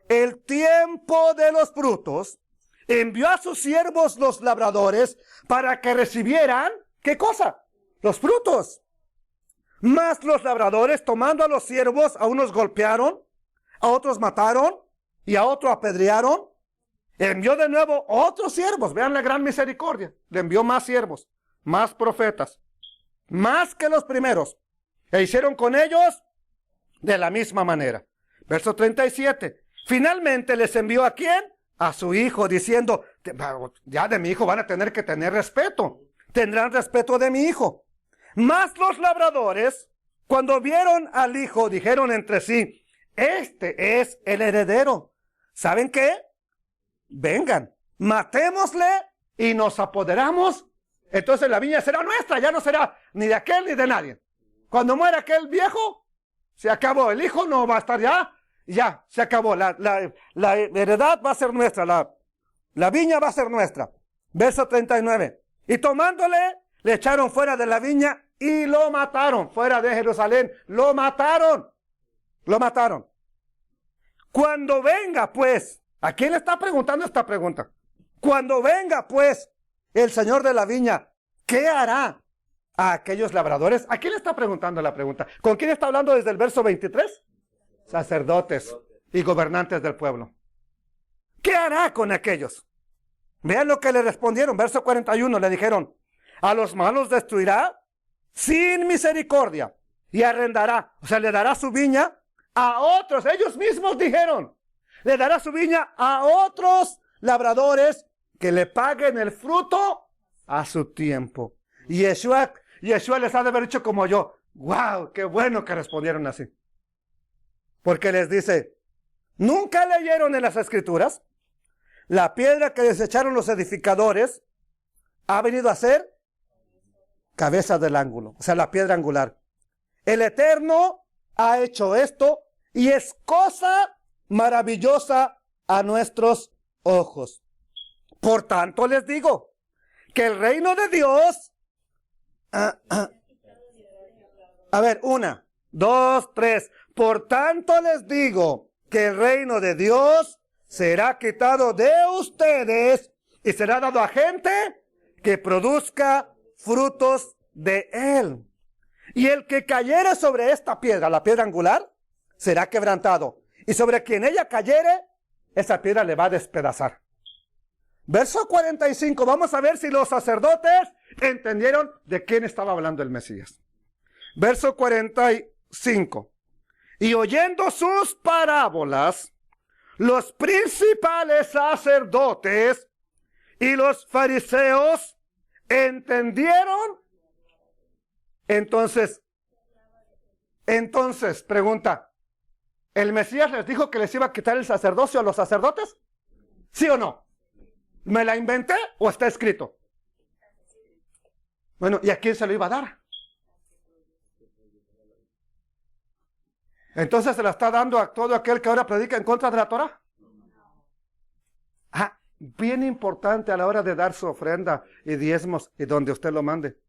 El tiempo de los frutos, envió a sus siervos los labradores para que recibieran, ¿qué cosa? Los frutos. Mas los labradores, tomando a los siervos, a unos golpearon, a otros mataron y a otros apedrearon. Envió de nuevo otros siervos. Vean la gran misericordia. Le envió más siervos, más profetas, más que los primeros. E hicieron con ellos de la misma manera. Verso 37. Finalmente les envió ¿a quién? A su hijo, diciendo, ya de mi hijo van a tener que tener respeto. Tendrán respeto de mi hijo. Mas los labradores, cuando vieron al hijo, dijeron entre sí, este es el heredero. ¿Saben qué? Vengan, matémosle y nos apoderamos. Entonces la viña será nuestra, ya no será ni de aquel ni de nadie. Cuando muera aquel viejo, se acabó. El hijo no va a estar ya se acabó. La heredad va a ser nuestra, la viña va a ser nuestra. Verso 39. Y tomándole, le echaron fuera de la viña y lo mataron, fuera de Jerusalén. Lo mataron. Cuando venga, pues, ¿a quién le está preguntando esta pregunta? Cuando venga, pues, el señor de la viña, ¿qué hará a aquellos labradores? ¿A quién le está preguntando la pregunta? ¿Con quién está hablando desde el verso 23? Sacerdotes y gobernantes del pueblo. ¿Qué hará con aquellos? Vean lo que le respondieron. Verso 41, le dijeron, a los malos destruirá sin misericordia y arrendará, o sea, le dará su viña a otros. Ellos mismos dijeron, le dará su viña a otros labradores que le paguen el fruto a su tiempo. Y Yeshua les ha de haber dicho como yo, wow, qué bueno que respondieron así. Porque les dice, ¿nunca leyeron en las escrituras? La piedra que desecharon los edificadores ha venido a ser cabeza del ángulo, o sea, la piedra angular. El Eterno ha hecho esto y es cosa maravillosa a nuestros ojos. Por tanto les digo que el reino de Dios... A ver, 1, 2, 3. Por tanto les digo que el reino de Dios será quitado de ustedes y será dado a gente que produzca frutos de él. Y el que cayere sobre esta piedra, la piedra angular, será quebrantado. Y sobre quien ella cayere, esa piedra le va a despedazar. Verso 45, vamos a ver si los sacerdotes entendieron de quién estaba hablando el Mesías. Verso 45. Y oyendo sus parábolas, los principales sacerdotes y los fariseos entendieron. Entonces, pregunta, ¿el Mesías les dijo que les iba a quitar el sacerdocio a los sacerdotes? ¿Sí o no? ¿Me la inventé o está escrito? Bueno, ¿y a quién se lo iba a dar? Entonces se la está dando a todo aquel que ahora predica en contra de la Torah. Ah, bien importante a la hora de dar su ofrenda y diezmos y donde usted lo mande.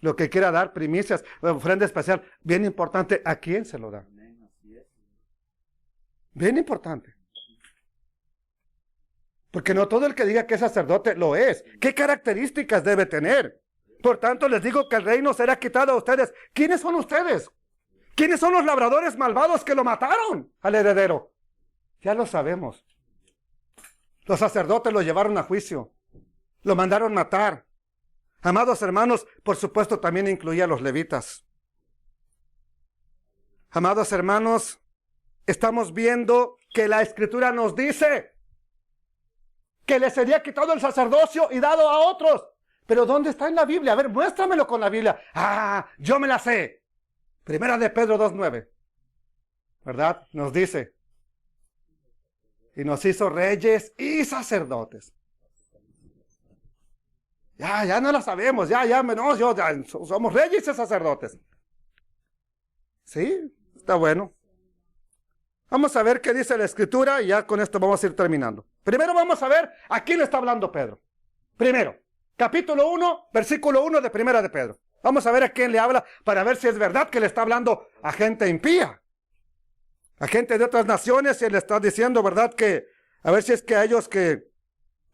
Lo que quiera dar, primicias, ofrenda especial, bien importante, ¿a quién se lo da? Bien importante. Porque no todo el que diga que es sacerdote lo es. ¿Qué características debe tener? Por tanto, les digo que el reino será quitado a ustedes. ¿Quiénes son ustedes? ¿Quiénes son los labradores malvados que lo mataron al heredero? Ya lo sabemos. Los sacerdotes lo llevaron a juicio. Lo mandaron matar. Amados hermanos, por supuesto también incluía a los levitas. Amados hermanos, estamos viendo que la Escritura nos dice que le sería quitado el sacerdocio y dado a otros. Pero ¿dónde está en la Biblia? A ver, muéstramelo con la Biblia. Ah, yo me la sé. Primera de Pedro 2:9. ¿Verdad? Nos dice. Y nos hizo reyes y sacerdotes. Ya no la sabemos. Somos reyes y sacerdotes. ¿Sí? Está bueno. Vamos a ver qué dice la Escritura y ya con esto vamos a ir terminando. Primero vamos a ver a quién le está hablando Pedro. Primero, capítulo 1, versículo 1 de Primera de Pedro. Vamos a ver a quién le habla para ver si es verdad que le está hablando a gente impía. A gente de otras naciones y le está diciendo, ¿verdad? Que a ver si es que a ellos que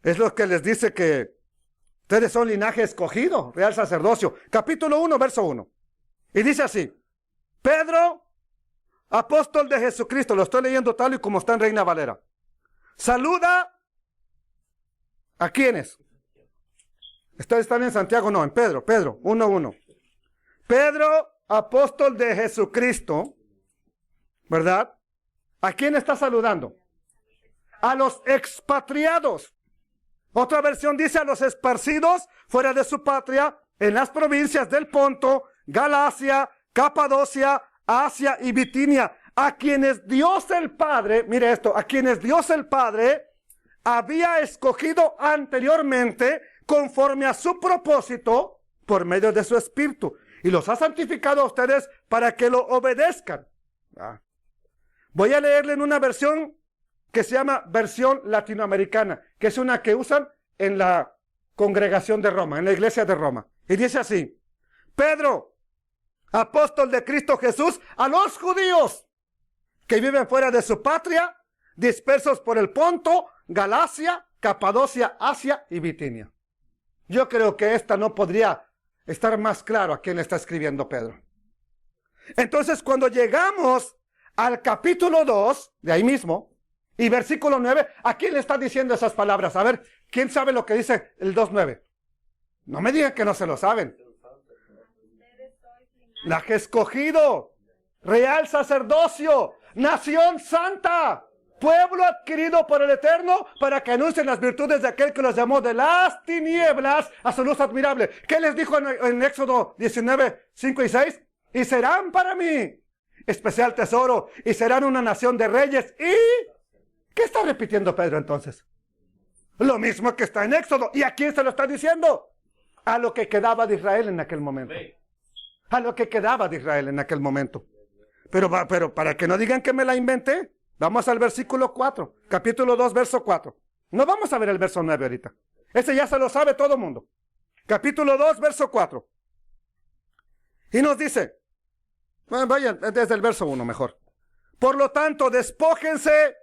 es lo que les dice que ustedes son linaje escogido, real sacerdocio. Capítulo 1, verso 1. Y dice así, Pedro, apóstol de Jesucristo, lo estoy leyendo tal y como está en Reina Valera. Saluda ¿a quiénes? ¿Están en Santiago? No, en Pedro, 1:1. Pedro, apóstol de Jesucristo, ¿verdad? ¿A quién está saludando? A los expatriados. Otra versión dice a los esparcidos fuera de su patria, en las provincias del Ponto, Galacia, Capadocia, Asia y Bitinia, a quienes Dios el Padre, mire esto, a quienes Dios el Padre había escogido anteriormente conforme a su propósito por medio de su Espíritu, y los ha santificado a ustedes para que lo obedezcan. Voy a leerle en una versión que se llama versión latinoamericana, que es una que usan en la congregación de Roma, en la iglesia de Roma. Y dice así, Pedro, apóstol de Cristo Jesús, a los judíos que viven fuera de su patria, dispersos por el Ponto, Galacia, Capadocia, Asia y Bitinia. Yo creo que esta no podría estar más claro a quién le está escribiendo Pedro. Entonces, cuando llegamos al capítulo 2, de ahí mismo, y versículo 9, ¿a quién le está diciendo esas palabras? A ver, ¿quién sabe lo que dice el 2:9? No me digan que no se lo saben. La que escogido, real sacerdocio, nación santa, pueblo adquirido por el Eterno, para que anuncien las virtudes de aquel que los llamó de las tinieblas a su luz admirable. ¿Qué les dijo en Éxodo 19, 5 y 6? Y serán para mí especial tesoro, y serán una nación de reyes. ¿Y qué está repitiendo Pedro entonces? Lo mismo que está en Éxodo. ¿Y a quién se lo está diciendo? A lo que quedaba de Israel en aquel momento. A lo que quedaba de Israel en aquel momento. Pero para que no digan que me la inventé, vamos al versículo 4, capítulo 2, verso 4. No vamos a ver el verso 9 ahorita. Ese ya se lo sabe todo el mundo. Capítulo 2, verso 4. Y nos dice, bueno, vayan desde el verso 1 mejor. Por lo tanto, despójense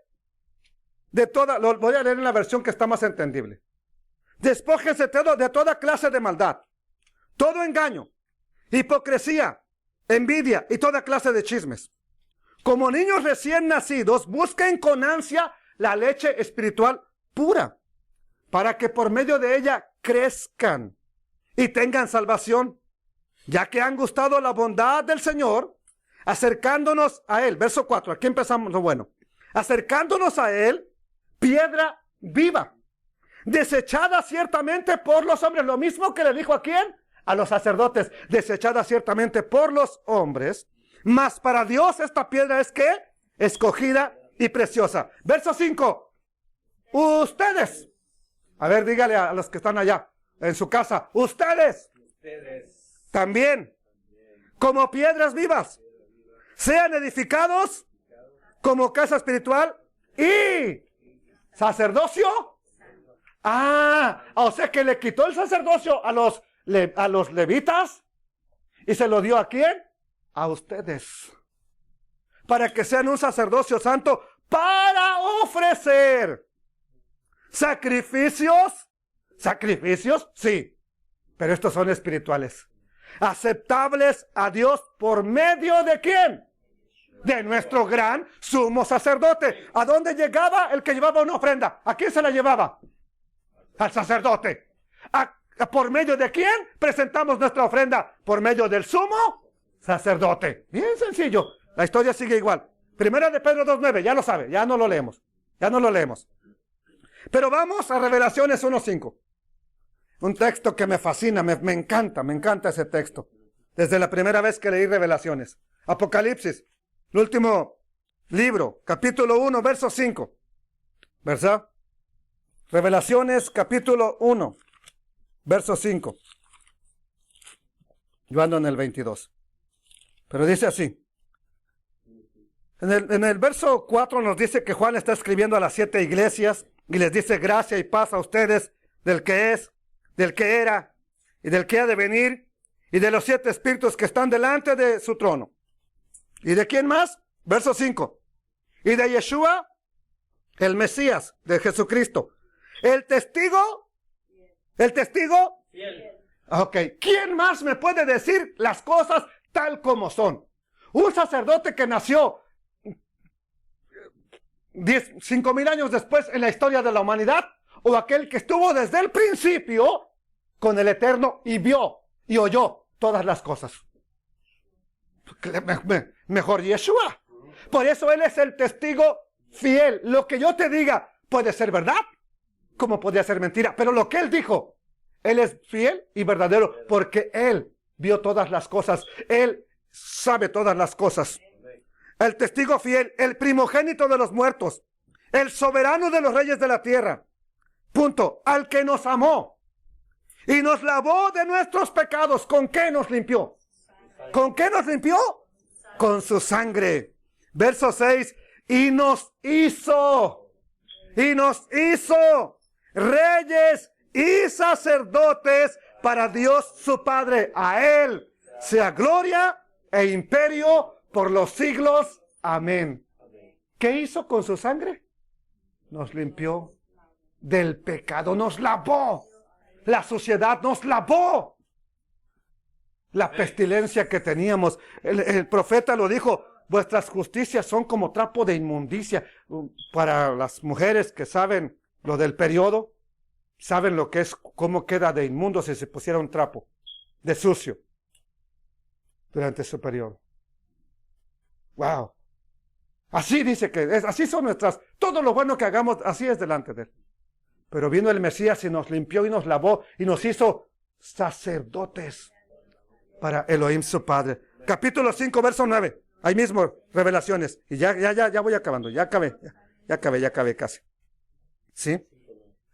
de toda, lo voy a leer en la versión que está más entendible. Despójense de toda clase de maldad, todo engaño, hipocresía, envidia y toda clase de chismes. Como niños recién nacidos, busquen con ansia la leche espiritual pura, para que por medio de ella crezcan y tengan salvación, ya que han gustado la bondad del Señor, acercándonos a Él. Verso 4, aquí empezamos lo bueno. Acercándonos a Él, piedra viva, desechada ciertamente por los hombres. Lo mismo que le dijo a quién, a los sacerdotes, desechada ciertamente por los hombres, mas para Dios esta piedra es ¿qué? Escogida y preciosa. Verso 5, ustedes, a ver, dígale a los que están allá en su casa, ustedes también, como piedras vivas, sean edificados como casa espiritual y sacerdocio. O sea que le quitó el sacerdocio a los levitas y se lo dio ¿a quién? A ustedes, para que sean un sacerdocio santo para ofrecer sacrificios, sí, pero estos son espirituales, aceptables a Dios por medio de ¿quién? De nuestro gran sumo sacerdote. ¿A dónde llegaba el que llevaba una ofrenda? ¿A quién se la llevaba? Al sacerdote. ¿Por medio de quién presentamos nuestra ofrenda? Por medio del sumo sacerdote. Bien sencillo. La historia sigue igual. Primera de Pedro 2:9, ya lo sabe, ya no lo leemos. Pero vamos a Revelaciones 1:5. Un texto que me fascina, me encanta ese texto. Desde la primera vez que leí Revelaciones. Apocalipsis, el último libro, capítulo 1, verso 5. ¿Verdad? Revelaciones, capítulo 1, verso 5. Yo ando en el 22. Pero dice así. En el verso 4 nos dice que Juan está escribiendo a las 7 iglesias y les dice gracia y paz a ustedes del que es, del que era y del que ha de venir y de los 7 espíritus que están delante de su trono. ¿Y de quién más? Verso 5. Y de Yeshua, el Mesías, de Jesucristo. El testigo Fiel. Ok, ¿quién más me puede decir las cosas tal como son? ¿Un sacerdote que nació 5,000 años después en la historia de la humanidad? ¿O aquel que estuvo desde el principio con el Eterno y vio y oyó todas las cosas? Mejor Yeshua. Por eso Él es el testigo fiel. Lo que yo te diga puede ser verdad, como podría ser mentira, pero lo que Él dijo, Él es fiel y verdadero, porque Él vio todas las cosas. Él sabe todas las cosas. El testigo fiel, el primogénito de los muertos, el soberano de los reyes de la tierra. Punto. Al que nos amó y nos lavó de nuestros pecados. ¿Con qué nos limpió? ¿Con qué nos limpió? Con su sangre. Verso 6. Y nos hizo reyes y sacerdotes para Dios su Padre. A Él sea gloria e imperio por los siglos. Amén. ¿Qué hizo con su sangre? Nos limpió del pecado, nos lavó. La suciedad nos lavó. La pestilencia que teníamos. El profeta lo dijo, vuestras justicias son como trapo de inmundicia. Para las mujeres que saben lo del periodo, saben lo que es, cómo queda de inmundo si se pusiera un trapo de sucio durante su periodo. Wow. Así dice que es, así son nuestras, todo lo bueno que hagamos, así es delante de Él. Pero vino el Mesías y nos limpió y nos lavó y nos hizo sacerdotes para Elohim su Padre. Capítulo 5, verso 9. Ahí mismo, Revelaciones. Y ya voy acabando, ya acabé casi. ¿Sí?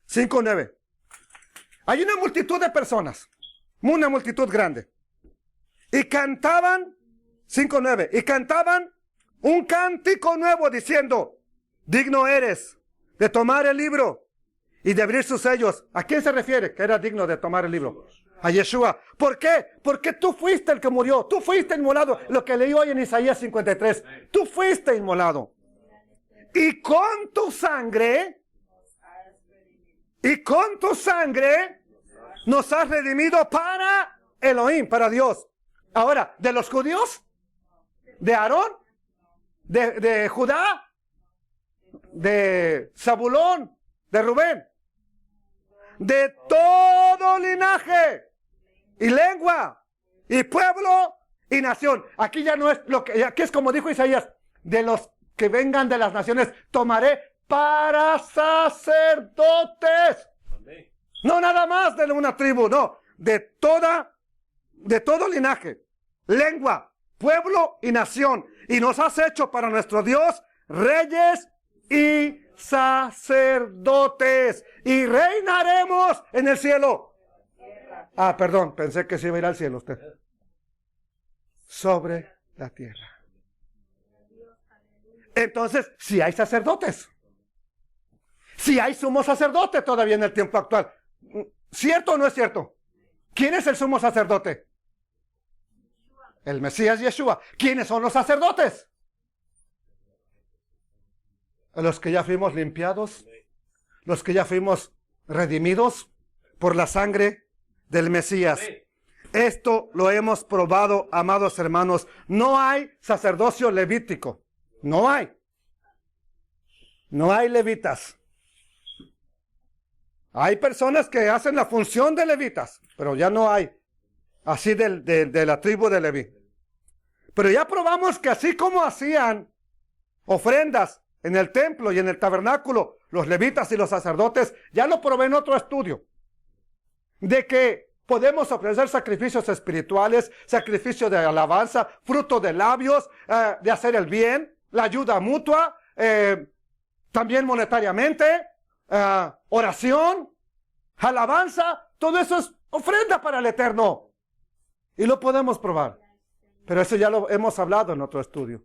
5:9. Hay una multitud de personas, una multitud grande. Y cantaban, 5:9, y cantaban un cántico nuevo diciendo, digno eres de tomar el libro y de abrir sus sellos. ¿A quién se refiere que era digno de tomar el libro? A Yeshua. ¿Por qué? Porque tú fuiste el que murió. Tú fuiste inmolado. Lo que leí hoy en Isaías 53. Tú fuiste inmolado. Y con tu sangre nos has redimido para Elohim, para Dios. Ahora, ¿de los judíos? ¿De Aarón? ¿De Judá? ¿De Zabulón? ¿De Rubén? De todo linaje y lengua y pueblo y nación. Aquí ya no es lo que, aquí es como dijo Isaías, de los que vengan de las naciones tomaré para sacerdotes. No nada más de una tribu, no, de todo linaje, lengua, pueblo y nación. Y nos has hecho para nuestro Dios reyes y sacerdotes, y reinaremos en el cielo. Ah, perdón, pensé que se iba a ir al cielo usted. Sobre la tierra. Entonces, si hay sacerdotes, si hay sumo sacerdote todavía en el tiempo actual, ¿cierto o no es cierto? ¿Quién es el sumo sacerdote? El Mesías Yeshua. ¿Quiénes son los sacerdotes? Los que ya fuimos limpiados, los que ya fuimos redimidos por la sangre del Mesías. Esto lo hemos probado, amados hermanos. No hay sacerdocio levítico. No hay. No hay levitas. Hay personas que hacen la función de levitas, pero ya no hay. Así de la tribu de Leví. Pero ya probamos que así como hacían ofrendas en el templo y en el tabernáculo, los levitas y los sacerdotes, ya lo probé en otro estudio, de que podemos ofrecer sacrificios espirituales, sacrificio de alabanza, fruto de labios, de hacer el bien, la ayuda mutua, también monetariamente, oración, alabanza, todo eso es ofrenda para el Eterno. Y lo podemos probar. Pero eso ya lo hemos hablado en otro estudio.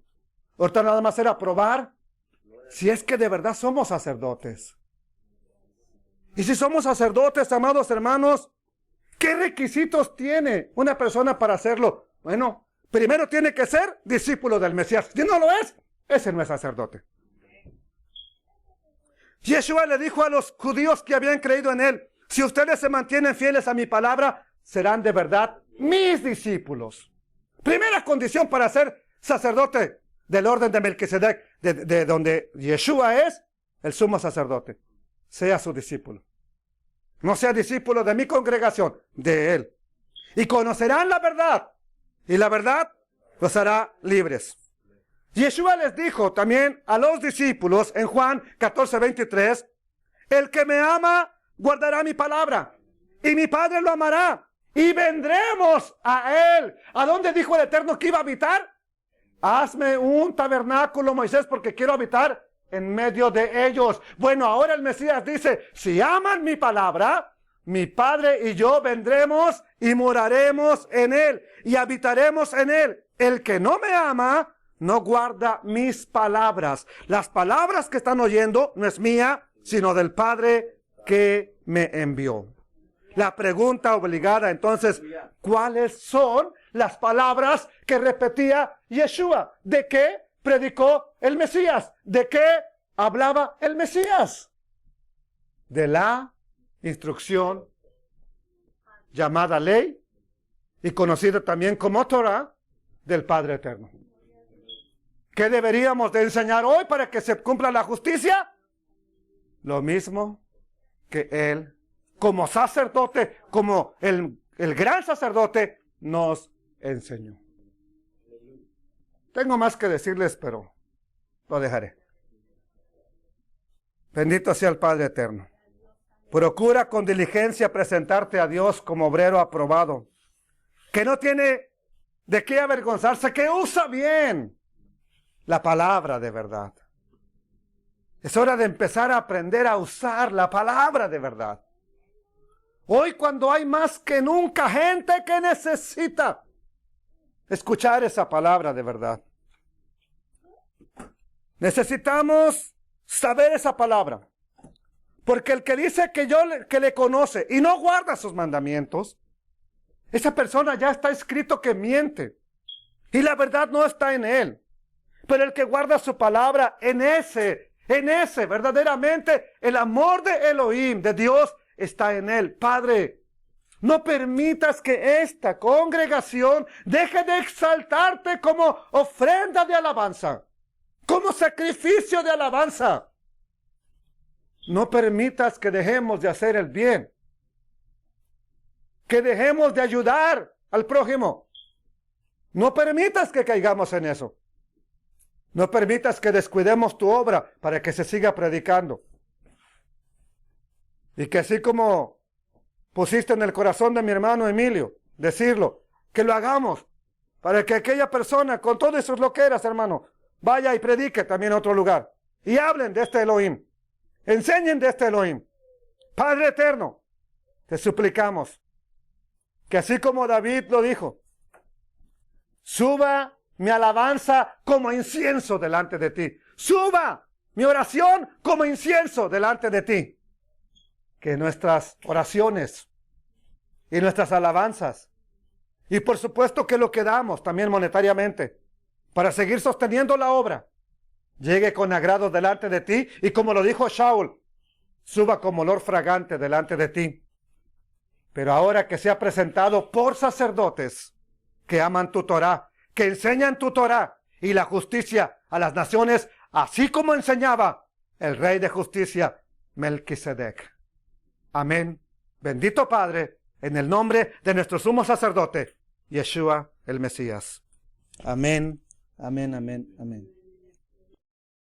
Ahorita nada más era probar si es que de verdad somos sacerdotes. Y si somos sacerdotes, amados hermanos, ¿qué requisitos tiene una persona para hacerlo? Bueno, primero tiene que ser discípulo del Mesías. Si no lo es, ese no es sacerdote. Yeshua le dijo a los judíos que habían creído en él, si ustedes se mantienen fieles a mi palabra, serán de verdad mis discípulos. Primera condición para ser sacerdote del orden de Melquisedec, de donde Yeshua es el sumo sacerdote, sea su discípulo. No sea discípulo de mi congregación, de él. Y conocerán la verdad, y la verdad los hará libres. Yeshua les dijo también a los discípulos en Juan 14:23, el que me ama guardará mi palabra, y mi Padre lo amará, y vendremos a él. ¿A dónde dijo el Eterno que iba a habitar? Hazme un tabernáculo, Moisés, porque quiero habitar en medio de ellos. Bueno, ahora el Mesías dice, si aman mi palabra, mi Padre y yo vendremos y moraremos en él, y habitaremos en él. El que no me ama, no guarda mis palabras. Las palabras que están oyendo no es mía, sino del Padre que me envió. La pregunta obligada entonces, ¿cuáles son las palabras que repetía Yeshua? ¿De qué predicó el Mesías? ¿De qué hablaba el Mesías? De la instrucción llamada ley y conocida también como Torah del Padre Eterno. ¿Qué deberíamos de enseñar hoy para que se cumpla la justicia? Lo mismo que él, como sacerdote, como el gran sacerdote, nos enseñó. Tengo más que decirles, pero lo dejaré. Bendito sea el Padre Eterno. Procura con diligencia presentarte a Dios como obrero aprobado, que no tiene de qué avergonzarse, que usa bien la palabra de verdad. Es hora de empezar a aprender a usar la palabra de verdad. Hoy, cuando hay más que nunca gente que necesita escuchar esa palabra de verdad. Necesitamos saber esa palabra. Porque el que dice que le conoce y no guarda sus mandamientos, esa persona ya está escrito que miente. Y la verdad no está en él. Pero el que guarda su palabra, en ese, verdaderamente, el amor de Elohim, de Dios, está en él. Padre, no permitas que esta congregación deje de exaltarte como ofrenda de alabanza, como sacrificio de alabanza. No permitas que dejemos de hacer el bien, que dejemos de ayudar al prójimo. No permitas que caigamos en eso. No permitas que descuidemos tu obra para que se siga predicando. Y que así como pusiste en el corazón de mi hermano Emilio decirlo, que lo hagamos para que aquella persona con todas sus loqueras, hermano, vaya y predique también en otro lugar. Y hablen de este Elohim. Enseñen de este Elohim. Padre eterno, te suplicamos que así como David lo dijo, suba mi alabanza como incienso delante de ti. Suba mi oración como incienso delante de ti. Que nuestras oraciones y nuestras alabanzas, y por supuesto que lo que damos también monetariamente, para seguir sosteniendo la obra, llegue con agrado delante de ti, y como lo dijo Shaul, suba como olor fragante delante de ti. Pero ahora que se ha presentado por sacerdotes que aman tu Torah, que enseñan tu Torah y la justicia a las naciones, así como enseñaba el Rey de Justicia, Melquisedec. Amén. Bendito Padre, en el nombre de nuestro sumo sacerdote, Yeshua el Mesías. Amén, amén, amén, amén.